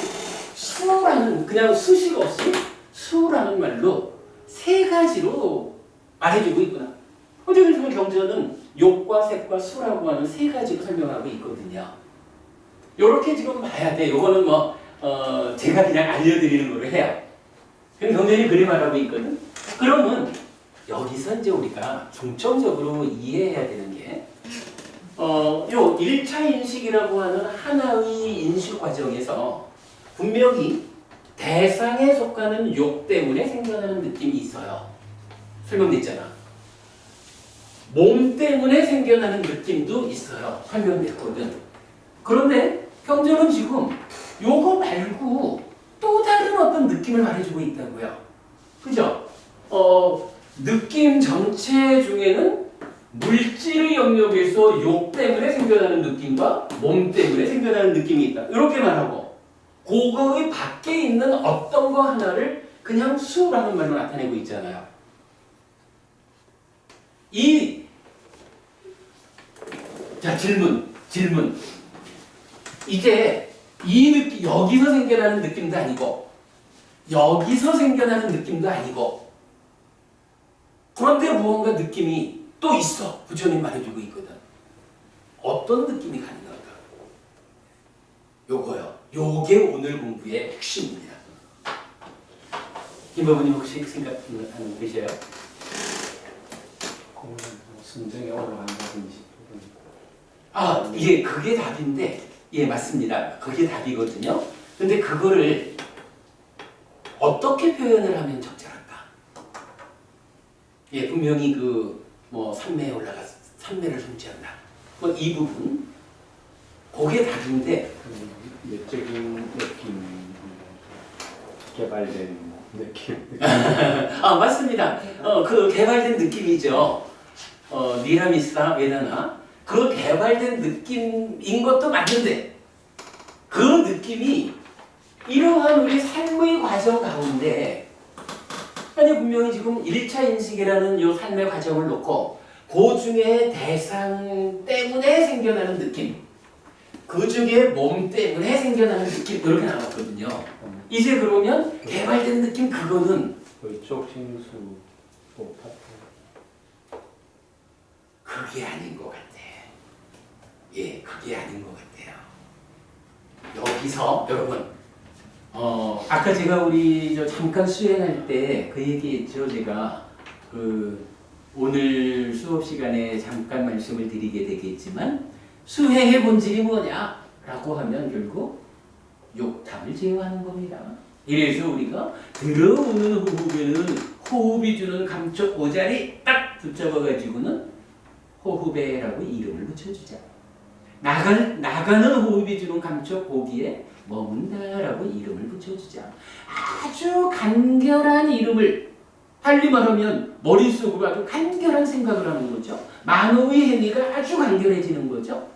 수라는, 그냥 수식 없이 수라는 말로 세 가지로 말해주고 있구나. 어쨌든 경전은 욕과 색과 수라고 하는 세 가지로 설명하고 있거든요. 요렇게 지금 봐야 돼. 요거는 제가 그냥 알려드리는 거로 해요. 그럼 경전이 그리 말하고 있거든. 그러면 여기서 이제 우리가 중점적으로 이해해야 되는 게 요 1차 인식이라고 하는 하나의 인식 과정에서 분명히 대상에 속하는 욕 때문에 생겨나는 느낌이 있어요. 설명됐잖아. 몸 때문에 생겨나는 느낌도 있어요. 설명됐거든. 그런데 경전은 지금 요거 말고 또 다른 어떤 느낌을 말해주고 있다고요. 그죠? 느낌 전체 중에는 물질의 영역에서 욕 때문에 생겨나는 느낌과 몸 때문에 생겨나는 느낌이 있다. 이렇게 말하고 그거의 밖에 있는 어떤 거 하나를 그냥 수라는 말로 나타내고 있잖아요. 자, 질문. 이제 이 느낌, 여기서 생겨나는 느낌도 아니고, 여기서 생겨나는 느낌도 아니고, 그런데 무언가 느낌이 또 있어. 부처님 말해주고 있거든. 어떤 느낌이 가능할까? 요거요. 요게 오늘 공부의 핵심입니다. 김바부님 혹시 생각하는 계세요? 순정에 올라간다든지. 예, 그게 답인데, 예, 맞습니다. 그게 답이거든요. 근데 그거를 어떻게 표현을 하면 적절할까? 예, 분명히 산매에 올라가서 산매를 성취한다. 이 부분, 그게 답인데, 내적인 느낌, 개발된 느낌. 맞습니다. 그 개발된 느낌이죠. 니라미사 웨다나. 그 개발된 느낌인 것도 맞는데 그 느낌이 이러한 우리 삶의 과정 가운데 아니 분명히 지금 1차 인식이라는 요 삶의 과정을 놓고 그 중에 대상 때문에 생겨나는 느낌, 그 중에 몸 때문에 생겨나는 느낌 이렇게 나왔거든요. 이제 그러면 개발된 느낌 그거는 의쪽 심수 파트. 그게 아닌 것 같아. 예, 그게 아닌 것 같아요. 여기서 여러분, 아까 제가 우리 잠깐 수행할 때 그 얘기했죠. 제가 그 오늘 수업 시간에 잠깐 말씀을 드리게 되겠지만 수행의 본질이 뭐냐라고 하면 결국 욕탐을 제어하는 겁니다. 이래서 우리가 들어오는 호흡에는 호흡이 주는 감촉 오자리 딱 붙잡아가지고는 호흡에라고 이름을 붙여주자. 나가는 호흡이 주는 감촉 거기에 머문다라고 이름을 붙여주자. 아주 간결한 이름을 빨리 말하면 머릿속으로 아주 간결한 생각을 하는 거죠. 만호의 행위가 아주 간결해지는 거죠.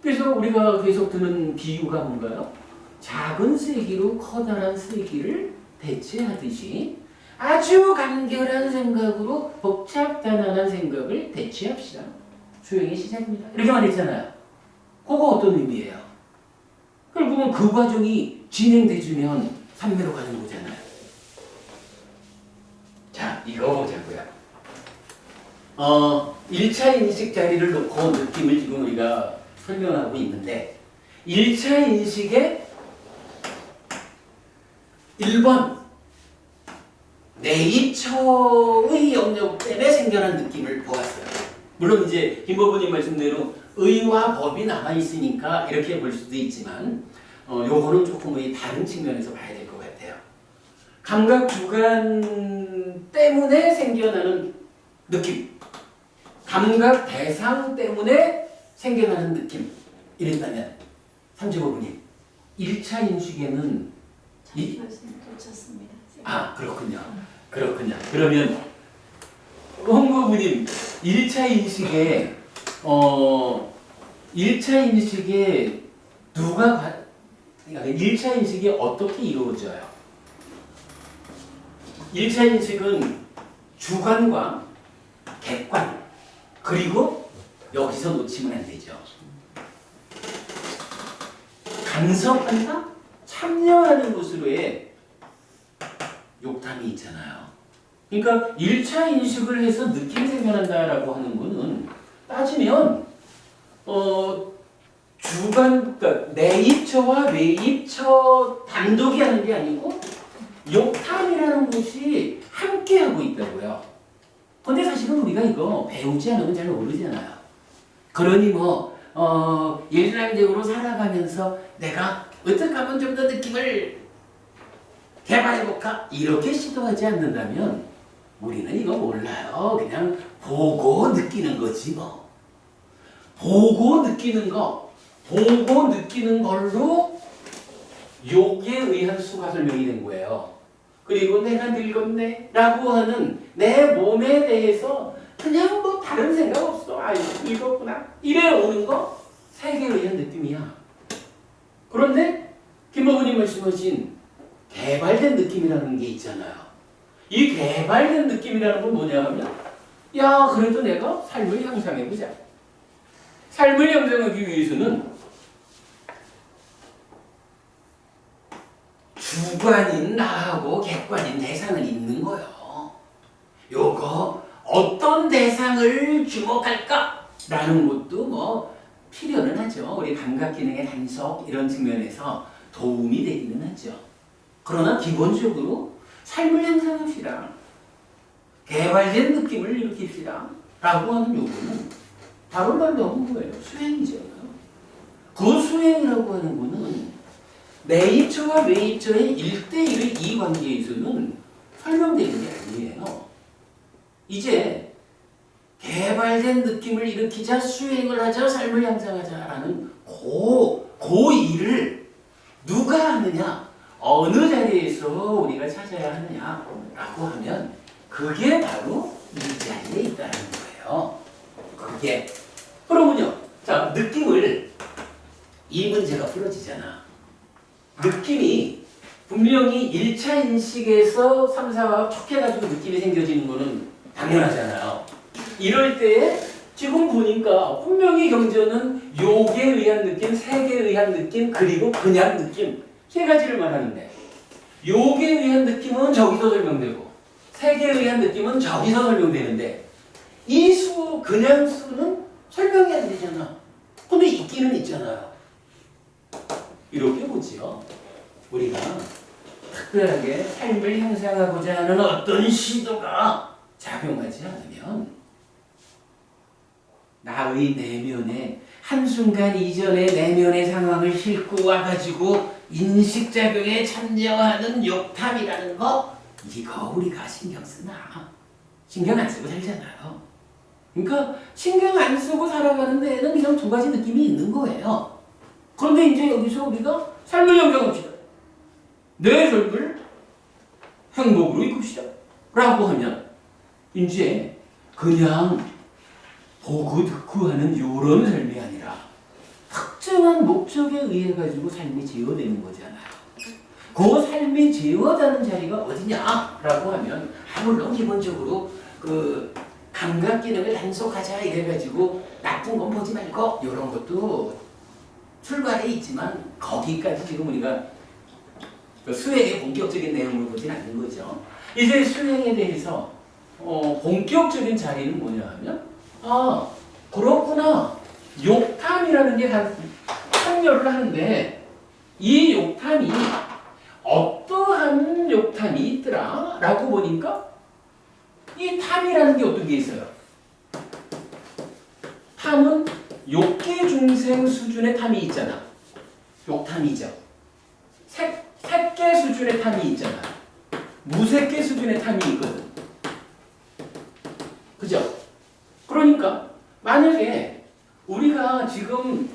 그래서 우리가 계속 드는 비유가 뭔가요? 작은 세기로 커다란 세기를 대체하듯이 아주 간결한 생각으로 복잡단단한 생각을 대체합시다. 수행의 시작입니다. 이렇게 말했잖아요. 그거 어떤 의미예요? 결국은 그 과정이 진행되주면 삼매로 가는 거잖아요. 자, 이거 보자고요. 1차 인식 자리를 놓고 느낌을 지금 우리가 설명하고 있는데 1차 인식의 1번 내입처의 영역 때문에 생겨난 느낌을 보았어요. 물론 이제 김법부님 말씀대로 의와 법이 남아있으니까 이렇게 볼 수도 있지만 요거는 조금 다른 측면에서 봐야 될 것 같아요. 감각 주관 때문에 생겨나는 느낌, 감각 대상 때문에 생겨나는 느낌 이랬다면 삼지법부님 1차 인식에는 놓쳤습니다. 그렇군요. 그러면 홍보부님 1차 인식에 1차 인식에 누가 1차 인식이 어떻게 이루어져요? 1차 인식은 주관과 객관 그리고 여기서 놓치면 안 되죠. 간섭한다? 참여하는 것으로의 욕탐이 있잖아요. 그러니까 1차 인식을 해서 느낌이 생겨난다라고 하는 거는 따지면 주관, 그러니까 내입처와 외입처 단독이 하는 게 아니고 욕탐이라는 것이 함께 하고 있다고요. 근데 사실은 우리가 이거 배우지 않으면 잘 모르잖아요. 그러니 일상적으로 살아가면서 내가 어떻게 하면 좀 더 느낌을 개발해볼까? 이렇게 시도하지 않는다면 우리는 이거 몰라요. 그냥 보고 느끼는 거지 뭐. 보고 느끼는 걸로 욕에 의한 수가 설명이 된 거예요. 그리고 내가 늙었네 라고 하는 내 몸에 대해서 그냥 다른 생각 없어. 늙었구나. 이래 오는 거 색에 의한 느낌이야. 그런데 김어부님 말씀하신 개발된 느낌이라는 게 있잖아요. 이 개발된 느낌이라는 건 뭐냐 하면 그래도 내가 삶을 향상해보자. 삶을 향상하기 위해서는 주관인 나하고 객관인 대상을 잇는 거예요. 요거 어떤 대상을 주목할까? 라는 것도 필요는 하죠. 우리 감각기능의 단속 이런 측면에서 도움이 되기는 하죠. 그러나 기본적으로 삶을 향상합시다. 개발된 느낌을 일으킵시다. 라고 하는 요구는 바로 뭐예요? 수행이잖아요. 그 수행이라고 하는 거는 내입처와 외입처의 1대1의 이 관계에서는 설명되는 게 아니에요. 이제 개발된 느낌을 일으키자, 수행을 하자, 삶을 향상하자라는 그 일을 누가 하느냐, 어느 자리에서 우리가 찾아야 하느냐라고 하면 그게 바로 이 자리에 있다는 거예요. 그게. 그러면요. 자, 느낌을 이 문제가 풀어지잖아. 느낌이 분명히 1차 인식에서 3, 4와 촉해가지고 느낌이 생겨지는 거는 당연하잖아요. 이럴 때에 지금 보니까 분명히 경전은 욕에 의한 느낌, 색에 의한 느낌, 그리고 그냥 느낌 세 가지를 말하는데 욕에 의한 느낌은 저기서 설명되고 색에 의한 느낌은 저기서 설명되는데 이 수, 그냥 수는 설명이 안 되잖아. 근데 있기는 있잖아요. 이렇게 보지요. 우리가 특별하게 삶을 향상하고자 하는 어떤 시도가 작용하지 않으면 나의 내면에 한순간 이전의 내면의 상황을 싣고 와가지고 인식작용에 참여하는 욕탐이라는 거 이거 우리가 신경 쓰나? 신경 안 쓰고 살잖아요. 그러니까 신경 안 쓰고 살아가는 데에는 그냥 두 가지 느낌이 있는 거예요. 그런데 이제 여기서 우리가 삶을 영접합시다. 내 삶을 행복으로 이꿉시다. 라고 하면 이제 그냥 보고 듣고 하는 요런 삶이 아니라 특정한 목적에 의해 가지고 삶이 제어되는 거잖아요. 그 삶이 제어되는 자리가 어디냐라고 하면 물론 기본적으로 그 감각 기능을 단속하자 이래가지고 나쁜 건 보지 말고 이런 것도 출발에 있지만 거기까지 지금 우리가 그 수행의 본격적인 내용을 보진 않는 거죠. 이제 수행에 대해서 본격적인 자리는 뭐냐 하면 아 그렇구나 욕탐이라는 게 참여를 하는데 이 욕탐이 어떠한 욕탐이 있더라 라고 보니까 이 탐이라는 게 어떤 게 있어요? 탐은 욕계 중생 수준의 탐이 있잖아. 욕탐이죠. 색계 수준의 탐이 있잖아. 무색계 수준의 탐이 있거든. 그죠? 그러니까 만약에 우리가 지금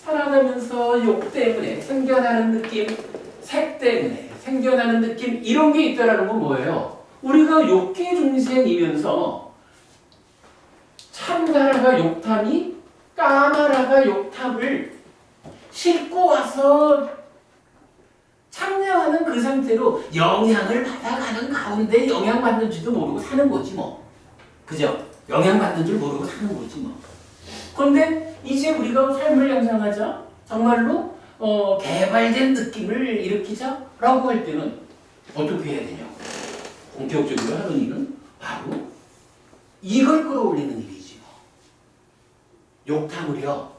살아가면서 욕 때문에 생겨나는 느낌, 색 때문에 생겨나는 느낌 이런 게 있다라는 건 뭐예요? 우리가 욕계 중생이면서 참나라가 욕탐이 까마라가 욕탐을 싣고 와서 참여하는 그 상태로 영향을 받아가는 가운데 영향받는지도 모르고 사는 거지 뭐. 그죠? 영향받는 줄 모르고 사는 거지 뭐. 그런데 이제 우리가 삶을 향상하자 정말로 개발된 느낌을 일으키자 라고 할 때는 어떻게 해야 되냐? 본격적으로 하는 일은 바로 이걸 끌어올리는 일이지 뭐. 욕탐을요.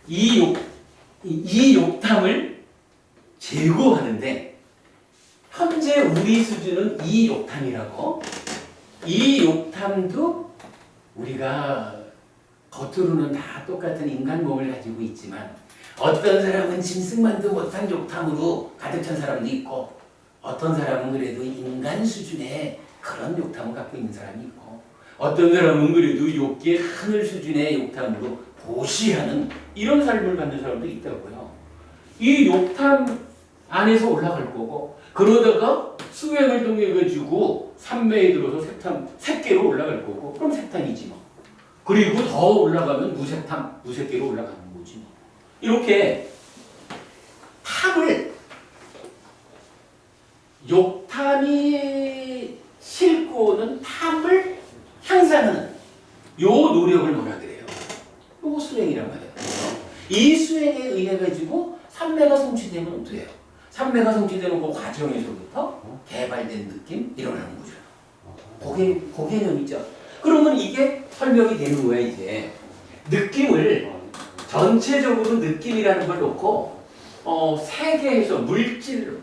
이 욕탐을 제거하는데 현재 우리 수준은 이 욕탐이라고. 이 욕탐도 우리가 겉으로는 다 똑같은 인간 몸을 가지고 있지만 어떤 사람은 짐승만도 못한 욕탐으로 가득 찬 사람도 있고 어떤 사람은 그래도 인간 수준의 그런 욕탐을 갖고 있는 사람이 있고 어떤 사람은 그래도 욕계 하늘 수준의 욕탐으로 보시하는 이런 삶을 갖는 사람도 있다고요. 이 욕탐 안에서 올라갈 거고 그러다가 수행을 통해 가지고 삼매에 들어서 색계로 올라갈 거고 그럼 색탐이지 뭐. 그리고 더 올라가면 무색계로 올라가는 거지 뭐. 이렇게 탐을 욕탐이 싣고 오는 탐을 향상하는 요 노력을 뭐라 그래요? 요거 수행이란 말이에요. 이 수행에 의해 가지고 삼매가 성취되면 어떻게 해요? 삼매가 성취되는 그 과정에서부터 개발된 느낌 일어나는 거죠. 그 개념이죠. 그러면 이게 설명이 되는 거야 이제. 느낌을 전체적으로 느낌이라는 걸 놓고 세계에서 물질로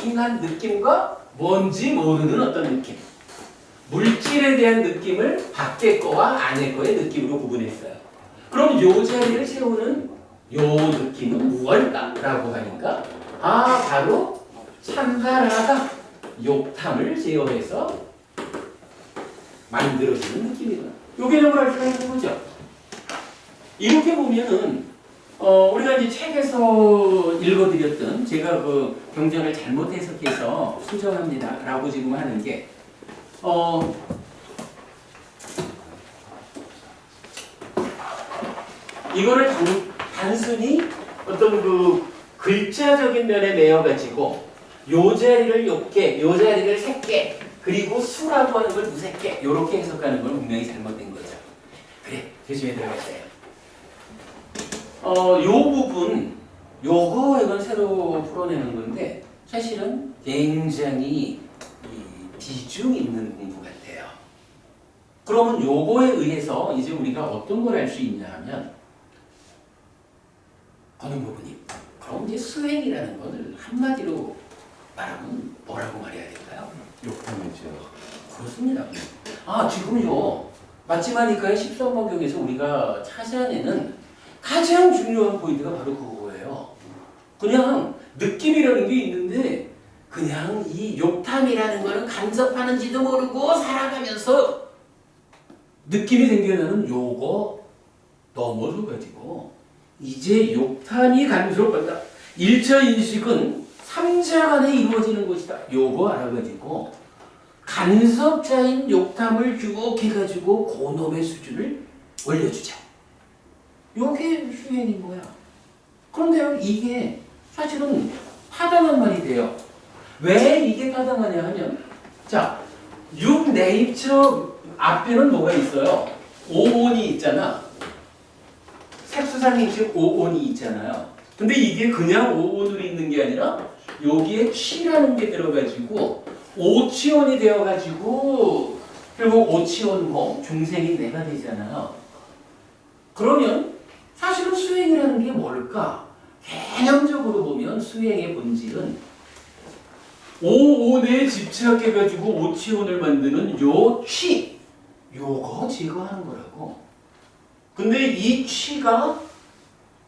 인한 느낌과 뭔지 모르는 어떤 느낌. 물질에 대한 느낌을 밖의 거와 안의 거의 느낌으로 구분했어요. 그럼 요 자리를 세우는 요 느낌은 무엇일까라고 하니까 바로 참사라가 욕탐을 제어해서 만들어지는 느낌이다. 요 개념을 알 수가 있는 거죠. 이렇게 보면은 우리가 이제 책에서 읽어드렸던 제가 그 경전을 잘못 해석해서 수정합니다라고 지금 하는 게 이거를 단순히 어떤 그 글자적인 면에 매여가지고 요 자리를 요게, 요 자리를 새게, 그리고 수라고 하는 걸 무색게 요렇게 해석하는 건 분명히 잘못된 거죠. 그래, 조심히 들어가세요. 요 부분, 요거 이건 새로 풀어내는 건데 사실은 굉장히 비중 있는 공부 같아요. 그러면 요거에 의해서 이제 우리가 어떤 걸 알 수 있냐 하면 권은부부님, 그럼 이제 수행이라는 것을 한마디로 말하면 뭐라고 말해야 될까요? 욕하면서 그렇습니다. 지금요 마치마니카의 13번경에서 우리가 찾아내는 가장 중요한 포인트가 바로 그거예요. 그냥 느낌이라는 게 있는데 그냥 이 욕탐이라는 거는 간섭하는지도 모르고 살아가면서 느낌이 생겨나는 요거 넘어서 가지고 이제 욕탐이 간섭한다. 1차 인식은 3자 간에 이루어지는 것이다. 요거 알아가지고 간섭자인 욕탐을 쭉 해가지고 고놈의 수준을 올려주자. 요게 수행인 거야. 그런데요, 이게 사실은 타당한 말이 돼요. 왜 이게 타당하냐 하면, 자, 6네이처 앞에는 뭐가 있어요? 오온이 있잖아. 색수상이 즉 오온이 있잖아요. 근데 이게 그냥 오온으로 있는 게 아니라 여기에 취라는 게 들어가지고 오치온이 되어가지고 결국 오치온공 중생이 내가 되잖아요. 그러면 사실은 수행이라는 게 뭘까? 개념적으로 보면 수행의 본질은 오온에 집착해가지고 오치온을 만드는 요 취, 요거 제거하는 거라고. 근데 이 취가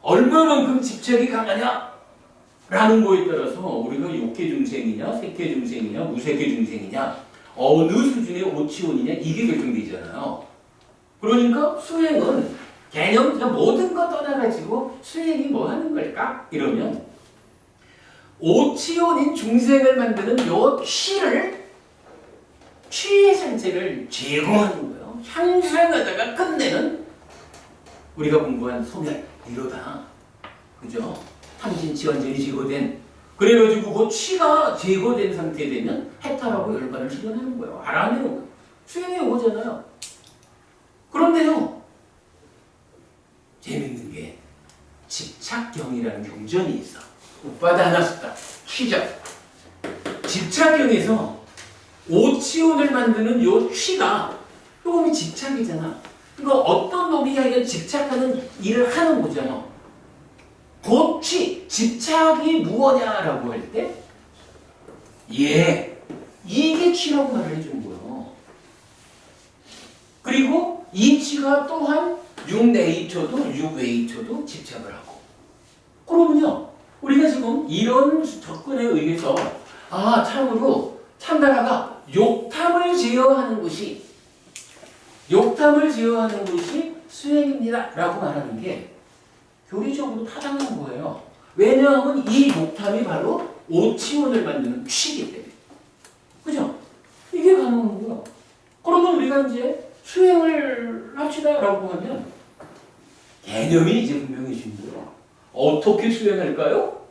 얼마만큼 집착이 강하냐? 라는 거에 따라서 우리가 욕계 중생이냐, 색계 중생이냐, 무색계 중생이냐, 어느 수준의 오치온이냐, 이게 결정되잖아요. 그러니까 수행은 개념, 모든 거 떠나가지고 수행이 뭐 하는 걸까? 이러면 오치온인 중생을 만드는 요 취의 상태를 제거하는 거예요. 향상하다가 끝내는 우리가 공부한 소멸, 이러다. 그죠? 탐진치원전이 제거된. 그래가지고 그 취가 제거된 상태 되면 해탈하고 열반을 실현하는 거예요. 알아내는 거예요. 수행이 오잖아요. 그런데요, 재밌는 게 집착경이라는 경전이 있어. 오빠다 하나 썼다. 취적. 집착경에서 오치온을 만드는 요 취가 요놈이 집착이잖아. 그러니까 어떤 놈이 이런 집착하는 일을 하는 거잖아. 그 취, 집착이 무엇냐라고 할 때, 이게 취라고 말을 해준 거예요. 그리고 이 취가 또한 6네이처도 6웨이처도 집착을 하고. 그러면요, 우리가 지금 이런 접근에 의해서 참으로 참나라가 욕탐을 제어하는 것이 수행입니다 라고 말하는 게 교리적으로 타당한 거예요. 왜냐하면 이 욕탐이 바로 오치원을 만드는 취이기 때문에. 그죠? 이게 가능한 거예요. 그러면 우리가 이제 수행을 합시다 라고 하면 개념이 이제 분명해진 거예요. 어떻게 수행할까요?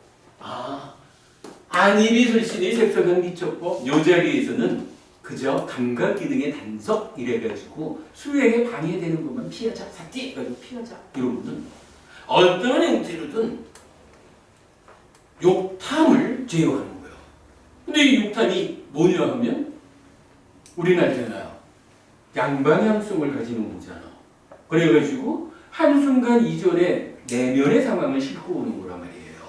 안이비설신의 색소경 기초법 요 자리에서는 그저 감각기능의 단속 이래가지고 수행에 방해되는 것만 피하자. 삭제! 피하자. 이러고는 어떤 형태로든 욕탐을 제어하는 거예요. 근데 이 욕탐이 뭐냐 하면 우리는 알잖아요. 양방향성을 가지는 거잖아. 그래가지고 한순간 이전에 내면의 상황을 싣고 오는 거란 말이에요.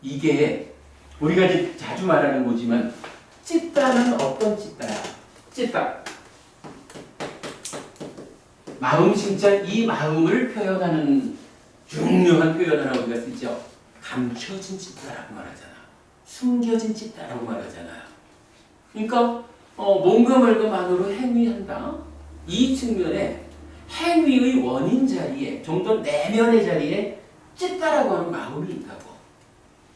이게 우리가 이제 자주 말하는 거지만 찢다는 어떤 찢다야? 찢다. 마음 진짜 이 마음을 표현하는 중요한 표현 하나 우리가 쓰죠. 감춰진 찢다라고 말하잖아. 숨겨진 찢다라고 말하잖아요. 그러니까 뭔가 말고 만으로 행위한다. 이 측면에 행위의 원인 자리에 좀 더 내면의 자리에 찢다라고 하는 마음이 있다고.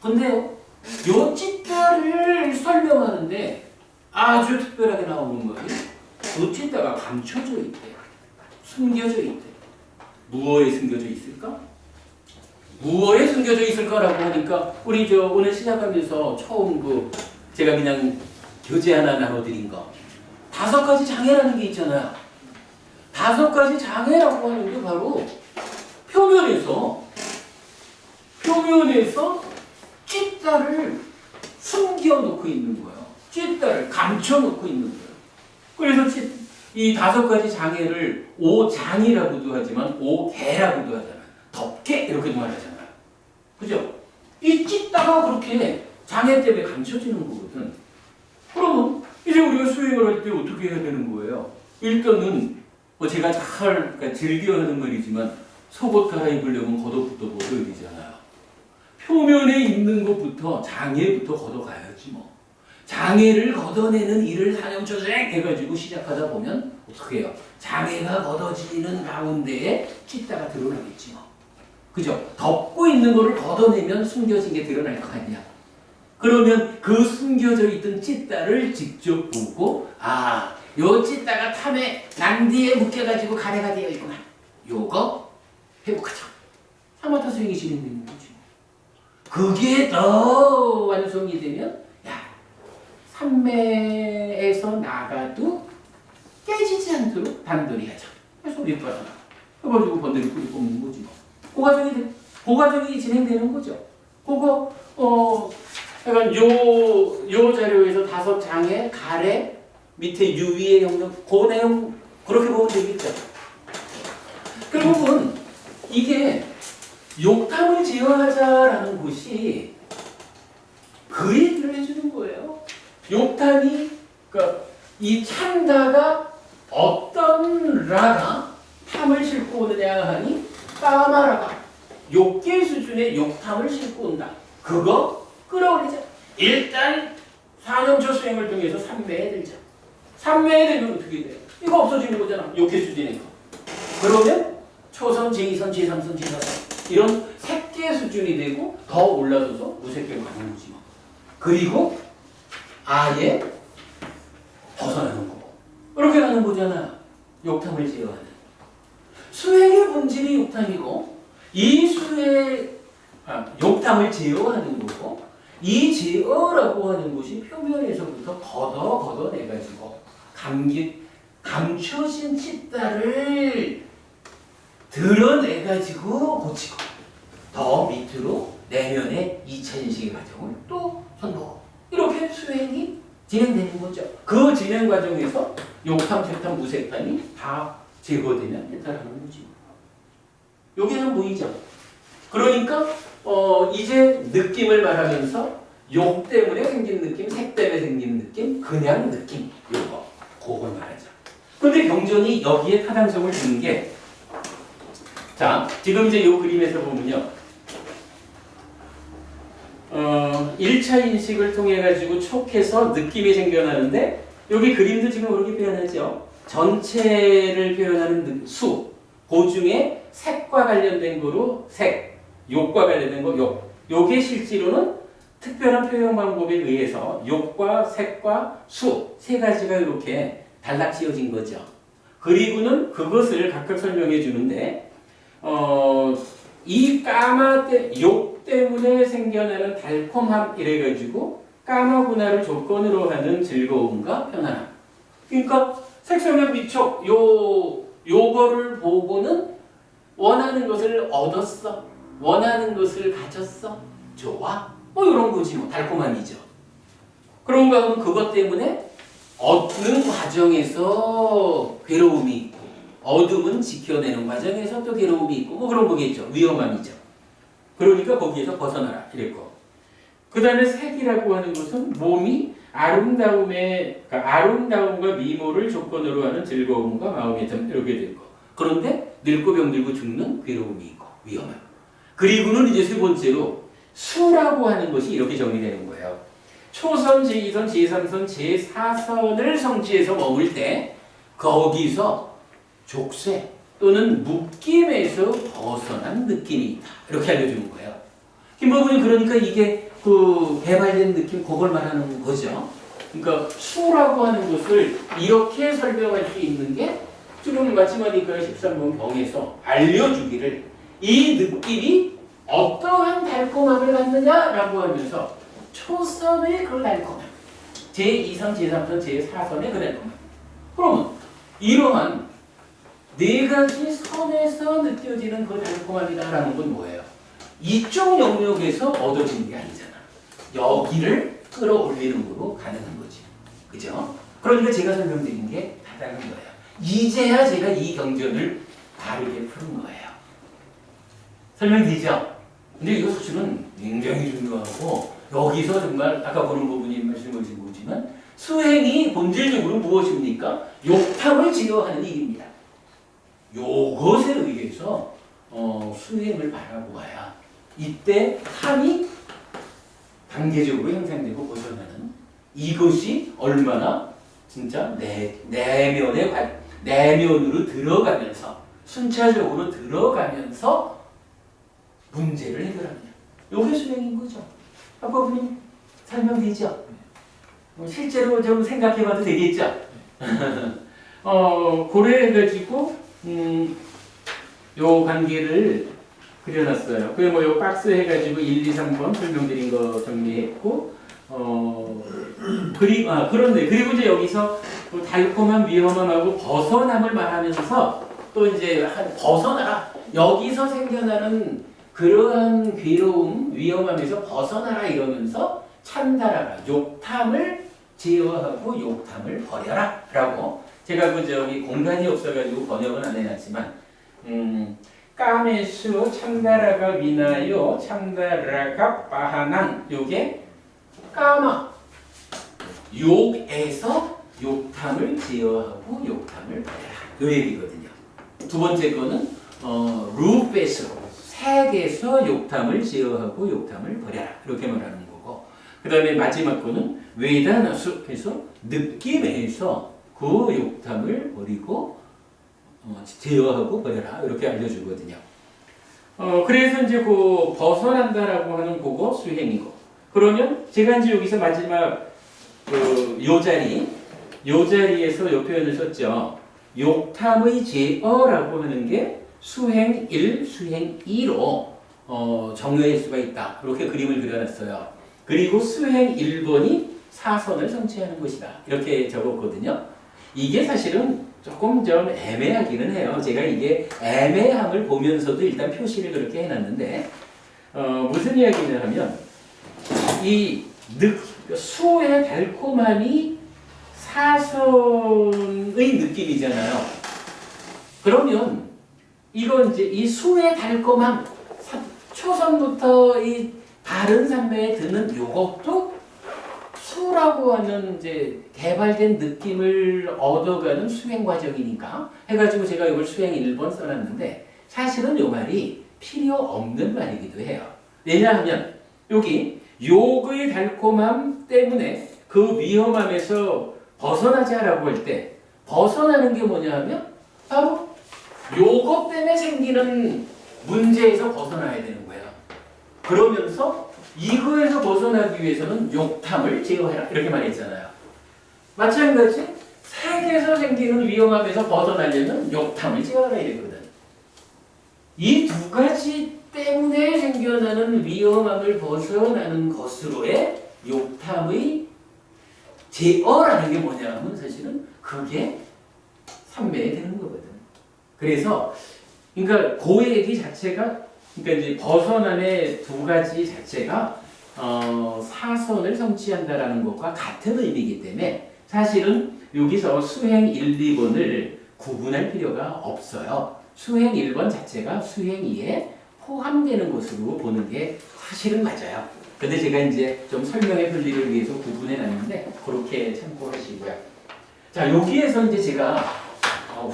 근데요, 요 찢다를 설명하는데 아주 특별하게 나오는 것이 요 찢다가 감춰져 있대. 숨겨져 있대. 무엇에 숨겨져 있을까? 무엇에 숨겨져 있을까라고 하니까 우리 오늘 시작하면서 처음 제가 그냥 교재 하나 나눠드린 거 5가지 장애라는 게 있잖아요. 5가지 장애라고 하는 게 바로 표면에서 찌따를 숨겨놓고 있는 거예요. 찌따를 감춰놓고 있는 거예요. 그래서 이 5가지 장애를 오장이라고도 하지만 오개라고도 하잖아요. 덮개 이렇게도 말하잖아요. 그죠? 이 찌따가 그렇게 장애 때문에 감춰지는 거거든. 그러면 이제 우리가 수행을 할 때 어떻게 해야 되는 거예요? 일단은 제가 잘 즐겨하는 말이지만 속옷 갈아입으려면 겉옷부터 벗어야 되잖아요. 표면에 있는 것부터 장애부터 걷어가야지 뭐. 장애를 걷어내는 일을 사념초생 해가지고 시작하다 보면 어떻게 해요? 장애가 걷어지는 가운데에 찌따가 드러나겠지 뭐. 그죠? 덮고 있는 거를 걷어내면 숨겨진 게 드러날 거 아니야. 그러면 그 숨겨져 있던 찌따를 직접 보고 요 찌따가 탐에 난디에 묶여가지고 가래가 되어 있구나. 요거 회복하자. 사마타 수행이 진행되는 거지. 그게 더 완성이 되면 삼매에서 나가도 깨지지 않도록 단돌이 하자. 그래서 밑바닥 해가지고 번데기 뿌리 뽑는 거지 뭐. 그 과정이 진행되는 거죠. 그거 약간 요 자료에서 5장의 가래 밑에 유위의 영역 그 내용 그렇게 보면 되겠죠. 결국은 이게 욕탐을 제어하자라는 곳이 그 얘기를 해주는 거예요. 욕탐이 그러니까 이 찬다가 어떤 라가 탐을 싣고 오느냐 하니 까마라가 욕계 수준의 욕탐을 싣고 온다. 그거 끌어올리자. 일단 사념초 수행을 통해서 삼매에 들자. 삼매에 들면 어떻게 돼요? 이거 없어지는 거잖아. 욕계 수준의 거. 그러면 초선, 제2선, 제3선, 제4선 이런 색계 수준이 되고 더 올라서서 무색계로 가는 거지 뭐. 그리고 아예 벗어나는 거고. 이렇게 가는 거잖아. 욕탐을 제어하는. 수행의 본질이 욕탐이고 이 욕탐을 제어하는 거고 이 제어라고 하는 것이 표면에서부터 걷어내가지고 감춰진 찌따를 드러내가지고 고치고 더 밑으로 내면의 2차인식의 과정을 또 선보고 이렇게 수행이 진행되는 거죠. 그 진행 과정에서 욕탐, 색탐, 무색탐이 다 제거되면 해탈하는 거지. 여기는 보이죠? 그러니까 이제 느낌을 말하면서 욕 때문에 생긴 느낌, 색 때문에 생긴 느낌, 그냥 느낌 그걸 말하죠. 근데 경전이 여기에 타당성을 두는 게 자, 지금 이제 이 그림에서 보면요. 1차 인식을 통해 가지고 촉해서 느낌이 생겨나는데 여기 그림도 지금 그렇게 표현하죠. 전체를 표현하는 수, 그 중에 색과 관련된 거로 색, 욕과 관련된 거 욕. 요게 실제로는 특별한 표현 방법에 의해서 욕과 색과 수, 3가지가 이렇게 단락지어진 거죠. 그리고는 그것을 각각 설명해 주는데 이 욕 때문에 생겨나는 달콤함 이래가지고 까마 분할을 조건으로 하는 즐거움과 편안함. 그러니까 색성의 미촉 요거를 보고는 원하는 것을 얻었어. 원하는 것을 가졌어. 좋아. 뭐 이런 거지 뭐 달콤함이죠. 그런가 하면 그것 때문에 얻는 과정에서 괴로움이 있고 어둠은 지켜내는 과정에서 또 괴로움이 있고 뭐 그런 거겠죠. 위험함이죠. 그러니까 거기에서 벗어나라 이랬고 그 다음에 색이라고 하는 것은 몸이 아름다움과 미모를 조건으로 하는 즐거움과 마음의 점 이렇게 되고 그런데 늙고 병들고 죽는 괴로움이 있고 위험함. 그리고는 이제 3번째로 수라고 하는 것이 이렇게 정리되는 거예요. 초선, 제2선, 제3선, 제4선을 성취해서 머물 때 거기서 족쇄 또는 묶임에서 벗어난 느낌이 있다. 이렇게 알려주는 거예요. 김법은이 그러니까 이게 개발된 느낌 그걸 말하는 거죠. 그러니까 수라고 하는 것을 이렇게 설명할 수 있는 게 지금 마치마니까 13번 병에서 알려주기를 이 느낌이 어떠한 달콤함을 갖느냐라고 하면서 초선의 그 달콤함, 제2선, 제3선, 제4선의 그 달콤함. 그러면 이러한 네 가지 선에서 느껴지는 그 달콤함이다라는 건 뭐예요? 이쪽 영역에서 얻어지는 게 아니잖아. 여기를 끌어올리는 거로 가능한 거지. 그죠? 그러니까 제가 설명드린 게 다다른 거예요. 이제야 제가 이 경전을 바르게 푸는 거예요. 설명되죠? 근데 이거 사실은 굉장히 중요하고 여기서 정말 아까 보는 부분이 말씀하신 거지만 수행이 본질적으로 무엇입니까? 욕탐을 제어하는 일입니다. 요것에 의해서 수행을 바라보아야 이때 탐이 단계적으로 형성되고 벗어나는 이것이 얼마나 진짜 내면으로 들어가면서 순차적으로 들어가면서 문제를 해결합니다. 요게 수행인 거죠. 아까 부님 설명되죠? 실제로 좀 생각해봐도 되겠죠? 고려해가지고 요 관계를 그려놨어요. 그래 요 박스 해가지고 1, 2, 3번 설명드린 거 정리했고 그런데 그리고 이제 여기서 달콤한 위험함하고 벗어남을 말하면서 또 이제 벗어나라 여기서 생겨나는 그러한 괴로움 위험함에서 벗어나라 이러면서 참다라라 욕탐을 제어하고 욕탐을 버려라 라고 제가 저기 공간이 없어가지고 번역은 안 해놨지만 까메수 참다라가 위나요 참다라가 빠하난 요게 까마 욕에서 욕탐을 제어하고 욕탐을 버려라 요 얘기거든요. 두 번째 거는 루페스 색에서 욕탐을 제어하고 욕탐을 버려라 이렇게 말하는 거고 그 다음에 마지막 거는 웨다나수 해서 느낌에서 그 욕탐을 버리고 제어하고 버려라 이렇게 알려주거든요. 그래서 이제 그 벗어난다라고 하는 그거 수행이고 그러면 제가 이제 여기서 마지막 요 자리에서 요 표현을 썼죠. 욕탐의 제어라고 하는 게 수행 1, 수행 2로 정의할 수가 있다. 이렇게 그림을 그려놨어요. 그리고 수행 1번이 사선을 성취하는 것이다. 이렇게 적었거든요. 이게 사실은 조금 좀 애매하기는 해요. 제가 이게 애매함을 보면서도 일단 표시를 그렇게 해놨는데 무슨 이야기냐 하면 이 수의 달콤함이 사선의 느낌이잖아요. 그러면 이건 이제 이 수의 달콤함 초선부터 이 바른 산매에 드는 요것도 수라고 하는 이제 개발된 느낌을 얻어가는 수행 과정이니까 해가지고 제가 이걸 수행 1번 써놨는데 사실은 요 말이 필요 없는 말이기도 해요. 왜냐하면 여기 욕의 달콤함 때문에 그 위험함에서 벗어나자라고 할 때 벗어나는 게 뭐냐 하면 바로 요것 때문에 생기는 문제에서 벗어나야 되는 거예요. 그러면서 이거에서 벗어나기 위해서는 욕탐을 제어해라 이렇게 말했잖아요. 마찬가지 색에서 생기는 위험함에서 벗어나려면 욕탐을 제어하라 이랬거든. 이 두 가지 때문에 생겨나는 위험함을 벗어나는 것으로의 욕탐의 제어라는 게 뭐냐면 사실은 그게 삼매에 되는 거거든. 그래서 그러니까 그 얘기 자체가 그러니까 이제 벗어남의 두 가지 자체가 사선을 성취한다라는 것과 같은 의미이기 때문에 사실은 여기서 수행 1, 2번을 구분할 필요가 없어요. 수행 1번 자체가 수행 2에 포함되는 것으로 보는 게 사실은 맞아요. 근데 제가 이제 좀 설명의 편리를 위해서 구분해 놨는데 그렇게 참고하시고요. 자, 여기에서 이제 제가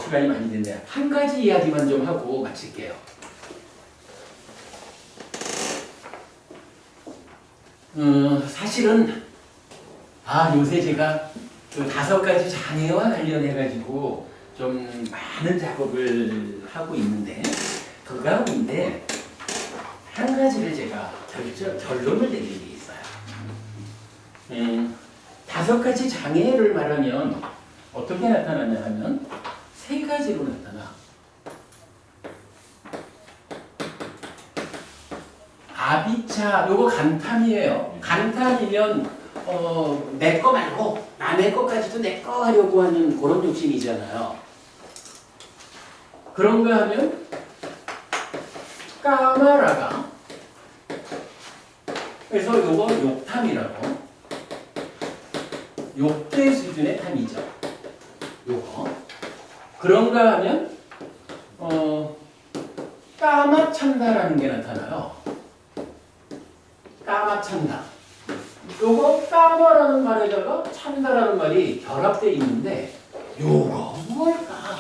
시간이 많이 됐네요. 한 가지 이야기만 좀 하고 마칠게요. 사실은 요새 제가 그 5가지 장애와 관련해가지고 좀 많은 작업을 하고 있는데 그 가운데 한 가지를 제가 결론을 내리는 게 있어요. 5가지 장애를 말하면 어떻게 나타나냐 하면 3가지로 나타나. 아비차 요거 간탐이에요. 간탐이면 내 거 말고 남의 것까지도 내 거 하려고 하는 그런 욕심이잖아요. 그런가 하면 까마라가 그래서 요거 욕탐이라고 욕계 수준의 탐이죠. 요거 그런가 하면 까마찬다라는 게 나타나요. 까마찬다. 요거 까마라는 말에다가 찬다라는 말이 결합되어 있는데 요거 뭘까?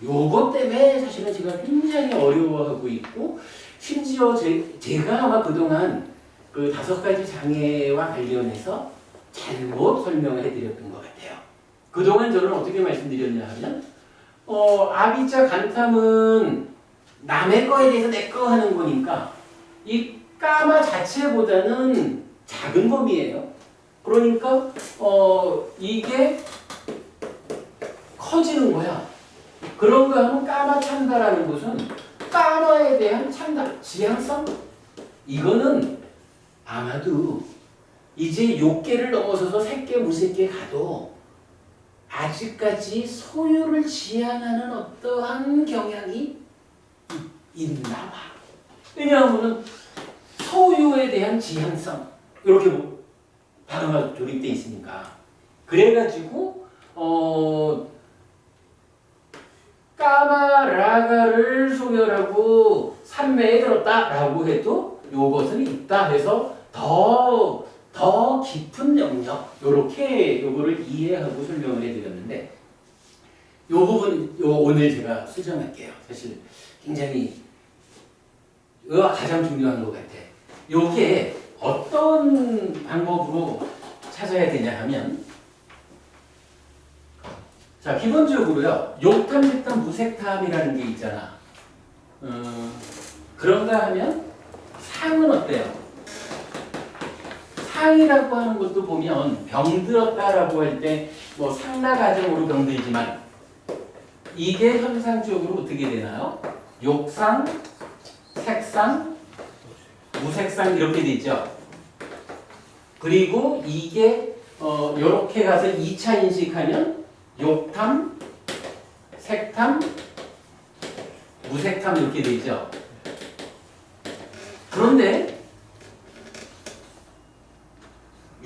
요거 때문에 사실은 제가 굉장히 어려워하고 있고 심지어 제가 아마 그동안 그 5가지 장애와 관련해서 잘못 설명을 해드렸던 것 같아요. 그동안 저는 어떻게 말씀드렸냐 하면 아비자 간탐은 남의 거에 대해서 내 거 하는 거니까 이 까마 자체보다는 작은 범위예요. 그러니까 이게 커지는 거야. 그런가 하면 까마 찬다라는 것은 까마에 대한 찬다, 지향성. 이거는 아마도 이제 욕계를 넘어서서 색계, 무색계 가도 아직까지 소유를 지향하는 어떠한 경향이 있나 봐. 왜냐하면 소유에 대한 지향성 이렇게 단어가 조립되어 있으니까. 그래가지고 까마라가를 소멸하고 산매에 들었다라고 해도 요것은 있다 해서 더 깊은 영역 요렇게 요거를 이해하고 설명을 해드렸는데 요 부분 오늘 제가 수정할게요. 사실 굉장히 이거 가장 중요한 것 같아. 요게 어떤 방법으로 찾아야 되냐 하면 자 기본적으로요 욕탐, 색탐, 무색탐이라는 게 있잖아. 그런가 하면 상은 어때요? 상이라고 하는 것도 보면 병들었다라고 할 때 뭐 상나가정으로 병들지만 이게 현상적으로 어떻게 되나요? 욕상, 색상, 무색상 이렇게 되죠. 그리고 이게 이렇게 가서 2차 인식하면 욕탐, 색탐, 무색탐 이렇게 되죠. 그런데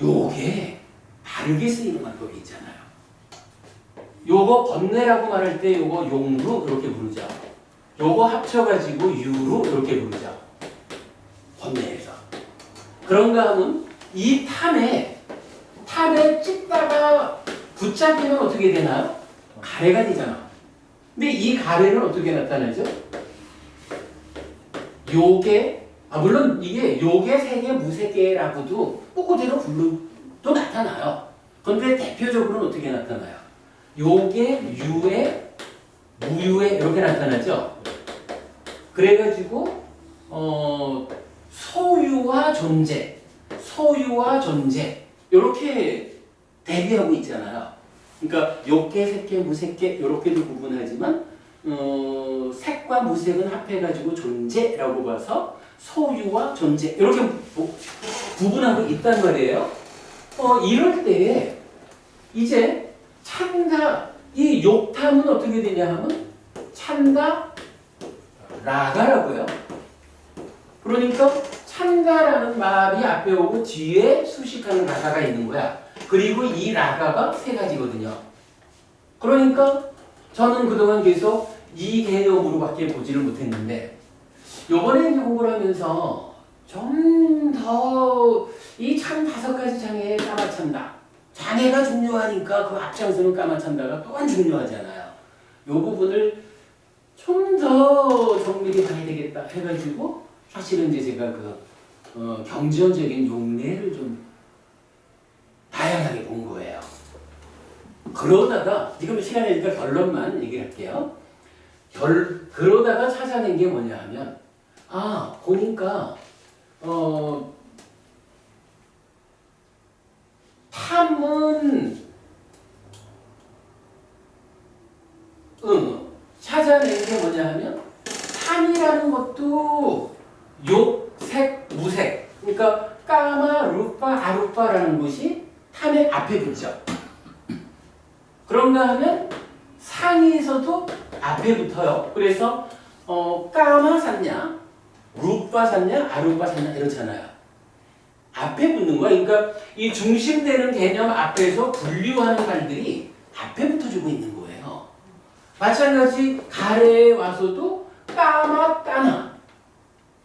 요게 다르게 쓰이는 방법이 있잖아요. 요거 번뇌라고 말할 때 요거 용루 이렇게 부르죠. 요거 합쳐가지고 유로 이렇게 부르죠. 번뇌에서. 그런가 하면 이 탐에 찍다가 붙잡히면 어떻게 되나요? 가래가 되잖아. 근데 이 가래는 어떻게 나타나죠? 요게 물론 이게 요게 세계 무세계라고도 그대로 불러도 나타나요. 그런데 대표적으로는 어떻게 나타나요? 요게 유에 무유에 이렇게 나타나죠. 그래가지고 소유와 존재 이렇게 대비하고 있잖아요. 그러니까 욕계, 색계, 무색계 이렇게도 구분하지만 색과 무색은 합해가지고 존재라고 봐서 소유와 존재 이렇게 구분하고 있단 말이에요. 이럴 때에 이제 찬다 이 욕탐은 어떻게 되냐 하면 찬다 라가라고요. 그러니까 찬다라는 말이 앞에 오고 뒤에 수식하는 라가가 있는 거야. 그리고 이 라가가 3가지거든요. 그러니까 저는 그동안 계속 이 개념으로밖에 보지를 못했는데 요번에 이제 공부를 하면서 좀 더 이 참 5가지 장애에 까마찬다. 장애가 중요하니까 그 앞장서는 까마찬다가 또한 중요하잖아요. 요 부분을 좀 더 정밀히 봐야 되겠다 해가지고 사실은 이제 제가 경전적인 용례를 좀 다양하게 본 거예요. 그러다가 지금 시간이 되니까 결론만 얘기할게요. 그러다가 찾아낸 게 뭐냐 하면 보니까 탐은 찾아낸 게 뭐냐 하면 탐이라는 것도 욕, 색, 루파, 아루파라는 것이 탐의 앞에 붙죠. 그런가 하면 상에서도 앞에 붙어요. 그래서 까마 샀냐, 루파 샀냐, 아루파 샀냐 이렇잖아요. 앞에 붙는 거야. 그러니까 이 중심되는 개념 앞에서 분류하는 말들이 앞에 붙어주고 있는 거예요. 마찬가지 가래에 와서도 까마, 까나,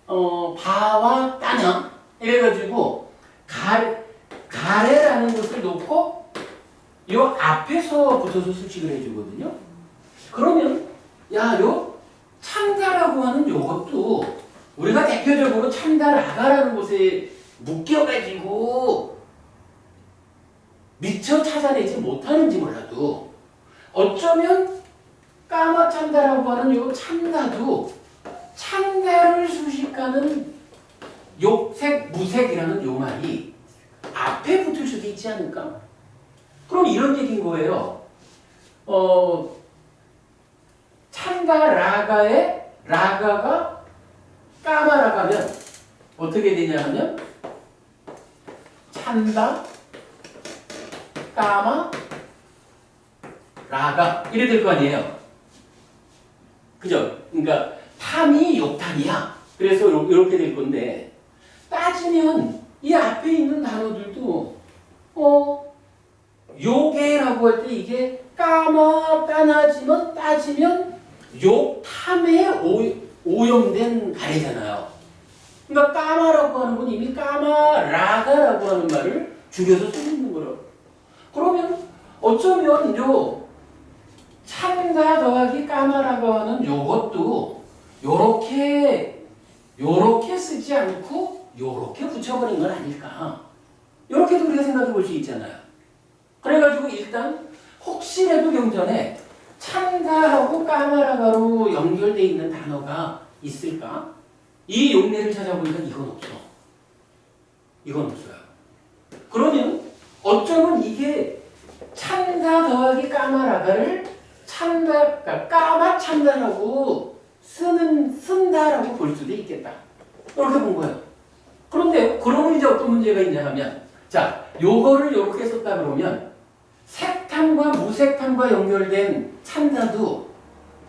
바와, 까나 이래가지고 가래라는 것을 놓고 요 앞에서 붙어서 수식을 해주거든요. 그러면 요 참다라고 하는 요것도 우리가 대표적으로 참다라가라는 곳에 묶여가지고 미처 찾아내지 못하는지 몰라도 어쩌면 까마 참다라고 하는 요 참다도 참다를 수식하는 욕색, 무색이라는 요 말이 앞에 붙을 수도 있지 않을까? 그럼 이런 얘기인 거예요. 참다 라가의 라가가 까마라가면 어떻게 되냐 하면 참다 까마 라가 이래 될 거 아니에요. 그죠? 그러니까 탐이 욕탐이야. 그래서 이렇게 될 건데 따지면 이 앞에 있는 단어들도 요게라고 할 때 이게 까마 까나지만 따지면 욕탐에 오염된 가래잖아요. 그러니까 까마라고 하는 건 이미 까마라가라고 하는 말을 죽여서 쓰고 있는 거라고. 그러면 어쩌면 요 참다 더하기 까마라고 하는 요것도 요렇게 쓰지 않고 요렇게 붙여버린 건 아닐까. 요렇게도 우리가 생각해 볼 수 있잖아요. 그래가지고 일단 혹시라도 경전에 참다하고 까마라가로 연결되어 있는 단어가 있을까? 이 용례를 찾아보니까 이건 없어. 이건 없어요. 그러면 어쩌면 이게 참다 더하기 까마라가를 참다, 그러니까 까마 참다라고 쓴다라고 볼 수도 있겠다. 이렇게 본 거예요. 그런데 그러면 이제 어떤 문제가 있냐 하면 자, 요거를 요렇게 썼다 그러면 색탐과 무색탐과 연결된 참다도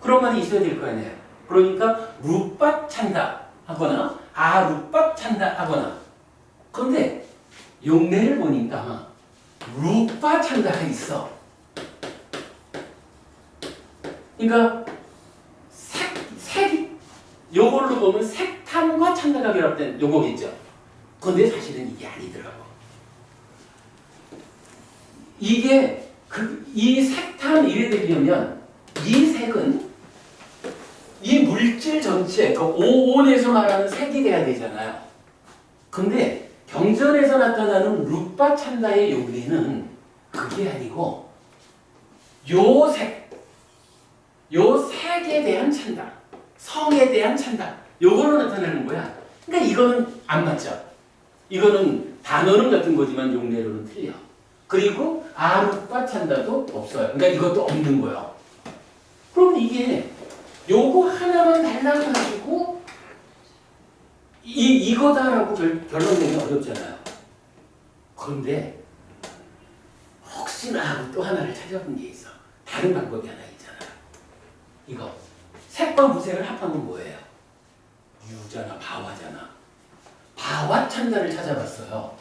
그런 말이 있어야 될 거 아니에요. 그러니까 루빠 참다 하거나 아루빠 참다 하거나. 그런데 용례를 보니까 루빠 참다가 있어. 그러니까 색이 요걸로 보면 색탐과 참다가 결합된 요거겠죠. 그런데 사실은 이게 아니더라고. 이게 이 색탐 이래 되려면 이 색은 이 물질 전체 그 오온에서 말하는 색이 돼야 되잖아요. 근데 경전에서 나타나는 루빠 참다의 용례는 그게 아니고 요 색에 대한 참다, 성에 대한 참다 요걸로 나타나는 거야. 그러니까 이거는 안 맞죠. 이거는 단어는 같은 거지만 용례로는 틀려. 그리고 아루빠 참다도 없어요. 그러니까 이것도 없는 거예요. 그럼 이게 요거 하나만 달라가지고 이거다라고 결론 내기 어렵잖아요. 그런데 혹시나 하고 또 하나를 찾아본 게 있어. 다른 방법이 하나 있잖아요. 이거 색과 무색을 합하면 뭐예요? 유잖아, 바와잖아. 바와 참다를 찾아봤어요.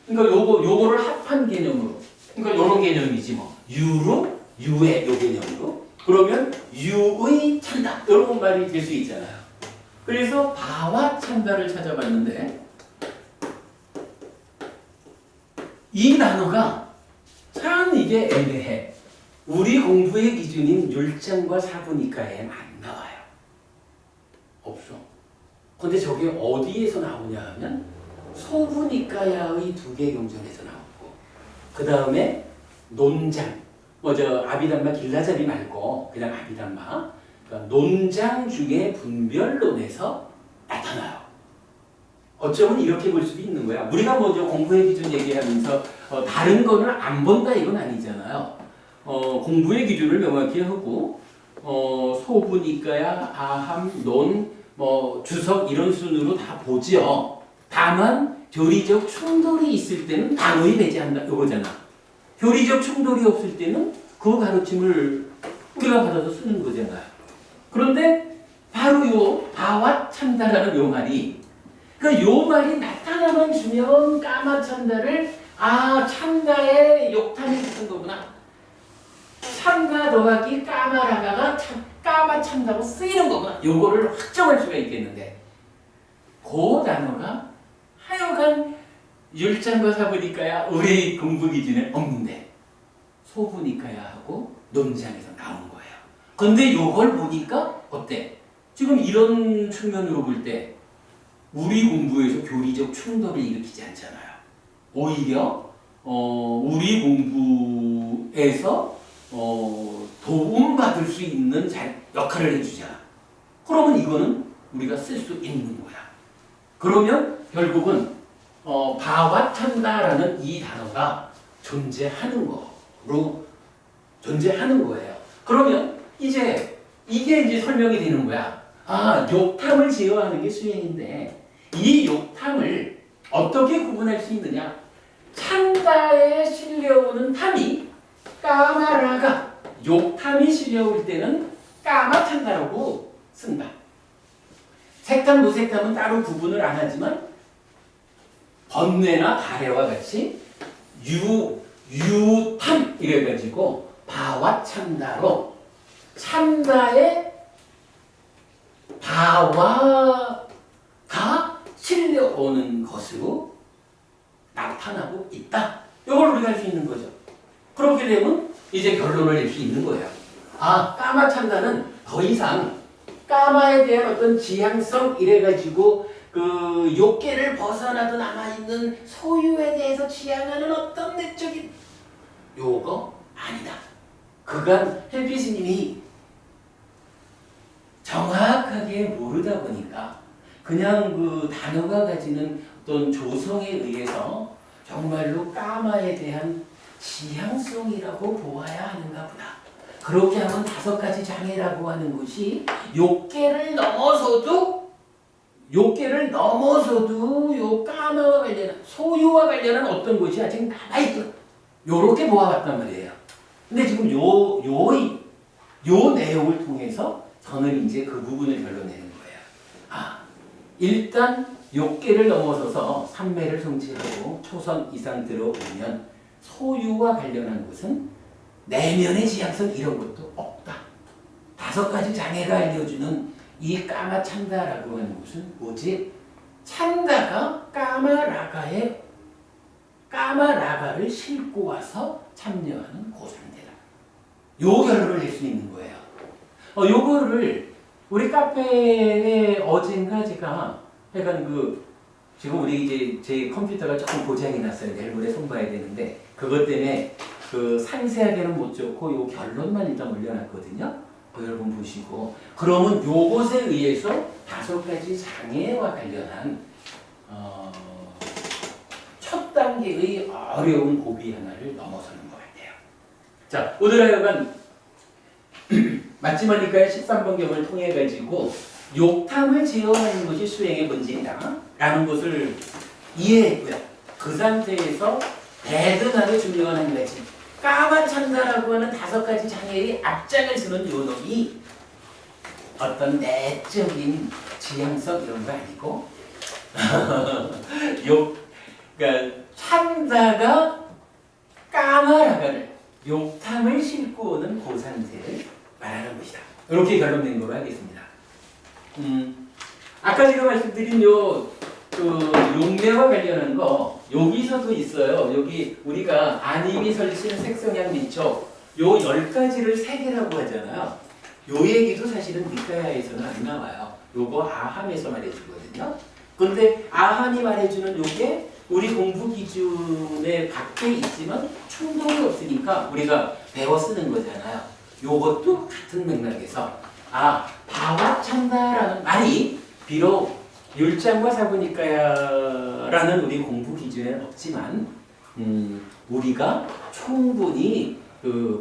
그러니까 요거를 합한 개념으로. 그러니까 요런 개념이지 뭐. 유로, 유의 요 개념으로. 그러면 유의 참다. 이런 말이 될 수 있잖아요. 그래서 바와 참다를 찾아봤는데 이 단어가 참 이게 애매해. 우리 공부의 기준인 율장과 사부니까에는 안 나와요. 없어. 근데 저게 어디에서 나오냐 하면 소부니까야의 두 개 경전에서 나오고 그 다음에 논장 아비담마 길라자리 말고 그냥 아비담마 그러니까 논장 중에 분별론에서 나타나요. 어쩌면 이렇게 볼 수도 있는 거야. 우리가 먼저 공부의 기준 얘기하면서 다른 거는 안 본다 이건 아니잖아요. 공부의 기준을 명확히 하고 소부니까야 아함 논 주석 이런 순으로 다 보지요. 다만 교리적 충돌이 있을 때는 단호히 배제한다. 요거잖아. 교리적 충돌이 없을 때는 그 가르침을 우리가 받아서 쓰는 거잖아요. 그런데 바로 요 바와 찬다라는 요 말이, 그러니까 요 말이 나타나만 주면 까마 찬다를 찬다에 욕탕이 붙은 거구나. 찬다 더하기 까마라가가 까마 찬다로 쓰이는 거구나. 요거를 확정할 수가 있겠는데, 그 단어가 하여간 율장과 사부니까야 우리 공부 기준에 없는데 소부니까야하고 논장에서 나온 거예요. 근데 요걸 보니까 어때? 지금 이런 측면으로 볼 때 우리 공부에서 교리적 충돌을 일으키지 않잖아요. 오히려 우리 공부에서 도움받을 수 있는 역할을 해주잖아. 그러면 이거는 우리가 쓸 수 있는 거야. 그러면 결국은 바와 찬다라는 이 단어가 존재하는 거예요. 그러면 이제 이게 이제 설명이 되는 거야. 욕탕을 제어하는 게 수행인데 이 욕탕을 어떻게 구분할 수 있느냐? 찬다에 실려오는 탐이 까마라가, 욕탐이 실려올 때는 까마 찬다라고 쓴다. 색탐, 무색탐은 따로 구분을 안 하지만 번뇌나 가래와 같이 유탐 이래가지고 바와 찬다로 찬다에 바와가 실려오는 것으로 나타나고 있다. 이걸 우리가 할 수 있는 거죠. 그렇게 되면 이제 결론을 낼 수 있는 거예요. 까마 찬다는 더 이상 까마에 대한 어떤 지향성 이래가지고 그 욕계를 벗어나도 남아있는 소유에 대해서 지향하는 어떤 내적인 요거 아니다. 그간 헬피 스님이 정확하게 모르다 보니까 그냥 그 단어가 가지는 어떤 조성에 의해서 정말로 까마에 대한 지향성이라고 보아야 하는가 보다. 그렇게 하면 5가지 장애라고 하는 것이 욕계를 넘어서도 요 까마와 관련한 소유와 관련한 어떤 것이 아직 남아있다. 요렇게 보아왔단 말이에요. 근데 지금 요 내용을 통해서 저는 이제 그 부분을 결론내는 거예요. 일단 욕계를 넘어서서 삼매를 성취하고 초선 이상 들어오면 소유와 관련한 것은 내면의 지향성 이런 것도 없다. 5가지 장애가 알려주는 이 까마 찬다라고 하는 것은 오직 찬다가 까마라가를 싣고 와서 참여하는 고상대다. 요 결론을 낼 수 있는 거예요. 요거를 우리 카페에 어젠가 제가 약간 지금 우리 이제 제 컴퓨터가 조금 고장이 났어요. 내일 모레 손봐야 되는데 그것 때문에 그 상세하게는 못 적고 요 결론만 일단 올려놨거든요. 여러분 보시고 그러면 요것에 의해서 5가지 장애와 관련한 첫 단계의 어려운 고비 하나를 넘어서는 것 같아요. 자, 오늘 하여간 마지막이니까요 13번경을 통해 가지고 욕탐을 제어하는 것이 수행의 본질이다 라는 것을 이해했고요. 그 상태에서 대등하게 중요한 한 가지 까마 찬다라고 하는 5가지 장애의 앞장을 서는 요놈이 어떤 내적인 지향성 이런 거 아니고 그러니까 찬다가 까마라가를 욕탐을 싣고 오는 고상태를 말하는 것이다. 이렇게 결론낸 거로 하겠습니다. 아까 제가 말씀드린 용매와 관련한 거 여기서도 있어요. 여기 우리가 안임이 설신 색성향 민촉 요 10가지를 세계라고 하잖아요. 요 얘기도 사실은 니카야에서는 안 나와요. 요거 아함에서 말해주거든요. 근데 아함이 말해주는 요게 우리 공부 기준에 밖에 있지만 충돌이 없으니까 우리가 배워 쓰는 거잖아요. 요것도 같은 맥락에서 바와 찬다라는 말이 비록 율장과 사부니까야라는 우리 공부 기준에는 없지만 우리가 충분히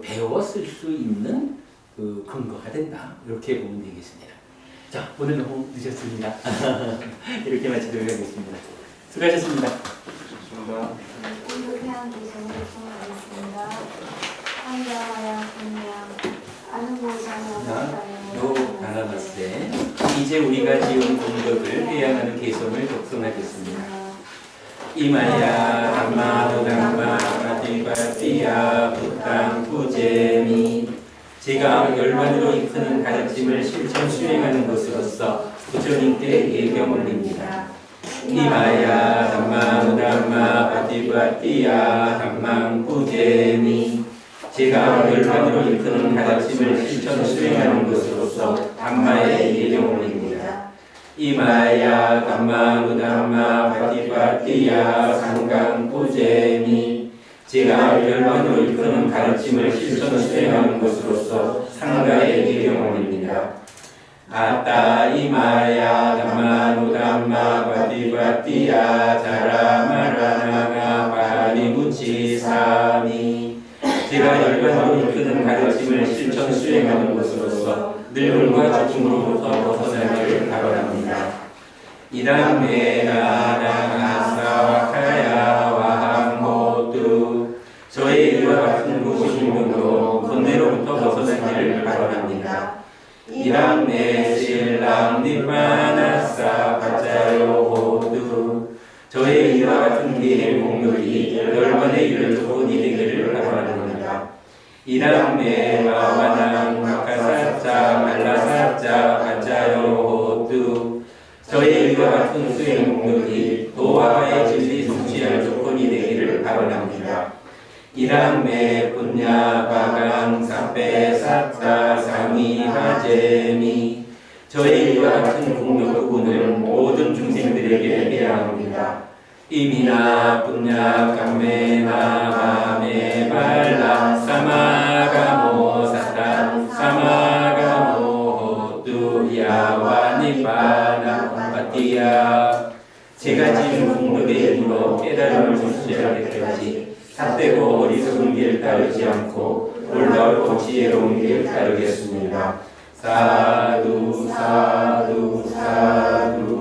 배워 쓸 수 있는 근거가 된다. 이렇게 보면 되겠습니다. 자, 오늘 너무 늦었습니다. 이렇게 마치도록 하겠습니다. 수고하셨습니다. 좋습니다. 공급해한 기준을 요청하겠습니다. 환자와야 분명 아는 요 보장을 나눠봤을 이제 우리가 지은 공덕을 회양하는 개성을 독송하겠습니다. 이마야 담마도 담마 파티파티야 부탕 부제미 제가 열반으로 이끄는 가르침을 실천 수행하는 것으로서 부처님께 예경 올립니다. 이마야 담마도 담마 파티파티야 담망 부제미 제가 열반으로 이끄는 가르침을 실천 수행하는 것으로서 담마에 예경 올립니다. 이마야 담마무 담마 파티파티야 상강 부제미 제가 열반으로 이끄는 가르침을 실천 수행하는 것으로서 상가에 예경 올립니다. 아따 이마야 담마무 담마 파티파티야 자라마라나가 바리무치 사미 제가 열반으로 이끄는 가르침을 실천 수행하는 것으로서 늙음과 죽음으로부터 벗어나기를 바랍니다. 이람메나나사와카야 와항모두 저의 이와 같은 무신문도 번뇌로부터 벗어나기를 바랍니다. 이람메실랑 니파나사 가짜요호두 저의 이와 같은 기의 공덕이 열반에 이를 조건이 되기를 바랍니다. 이람메 와와낭 마카사자 말라사자 가짜요호두 저의 이와 같은 수행 공덕이 도화의 진리 성취할 조건이 되기를 바랍니다. 이람메 분야 바강 사페 사자 상이하제미 저의 이와 같은 공덕 부분을 모든 중생들에게 회양합니다. 이미나 분야 감메나 마메 발라 사마가모 사타 사마가모 호뚜야와 니바나 파티야 제가 지은 공덕에 이르러 깨달음을 성취할 때까지 삿되고 어리석은 길 따르지 않고 올바르고 지혜로운 길 따르겠습니다. 사두 사두 사두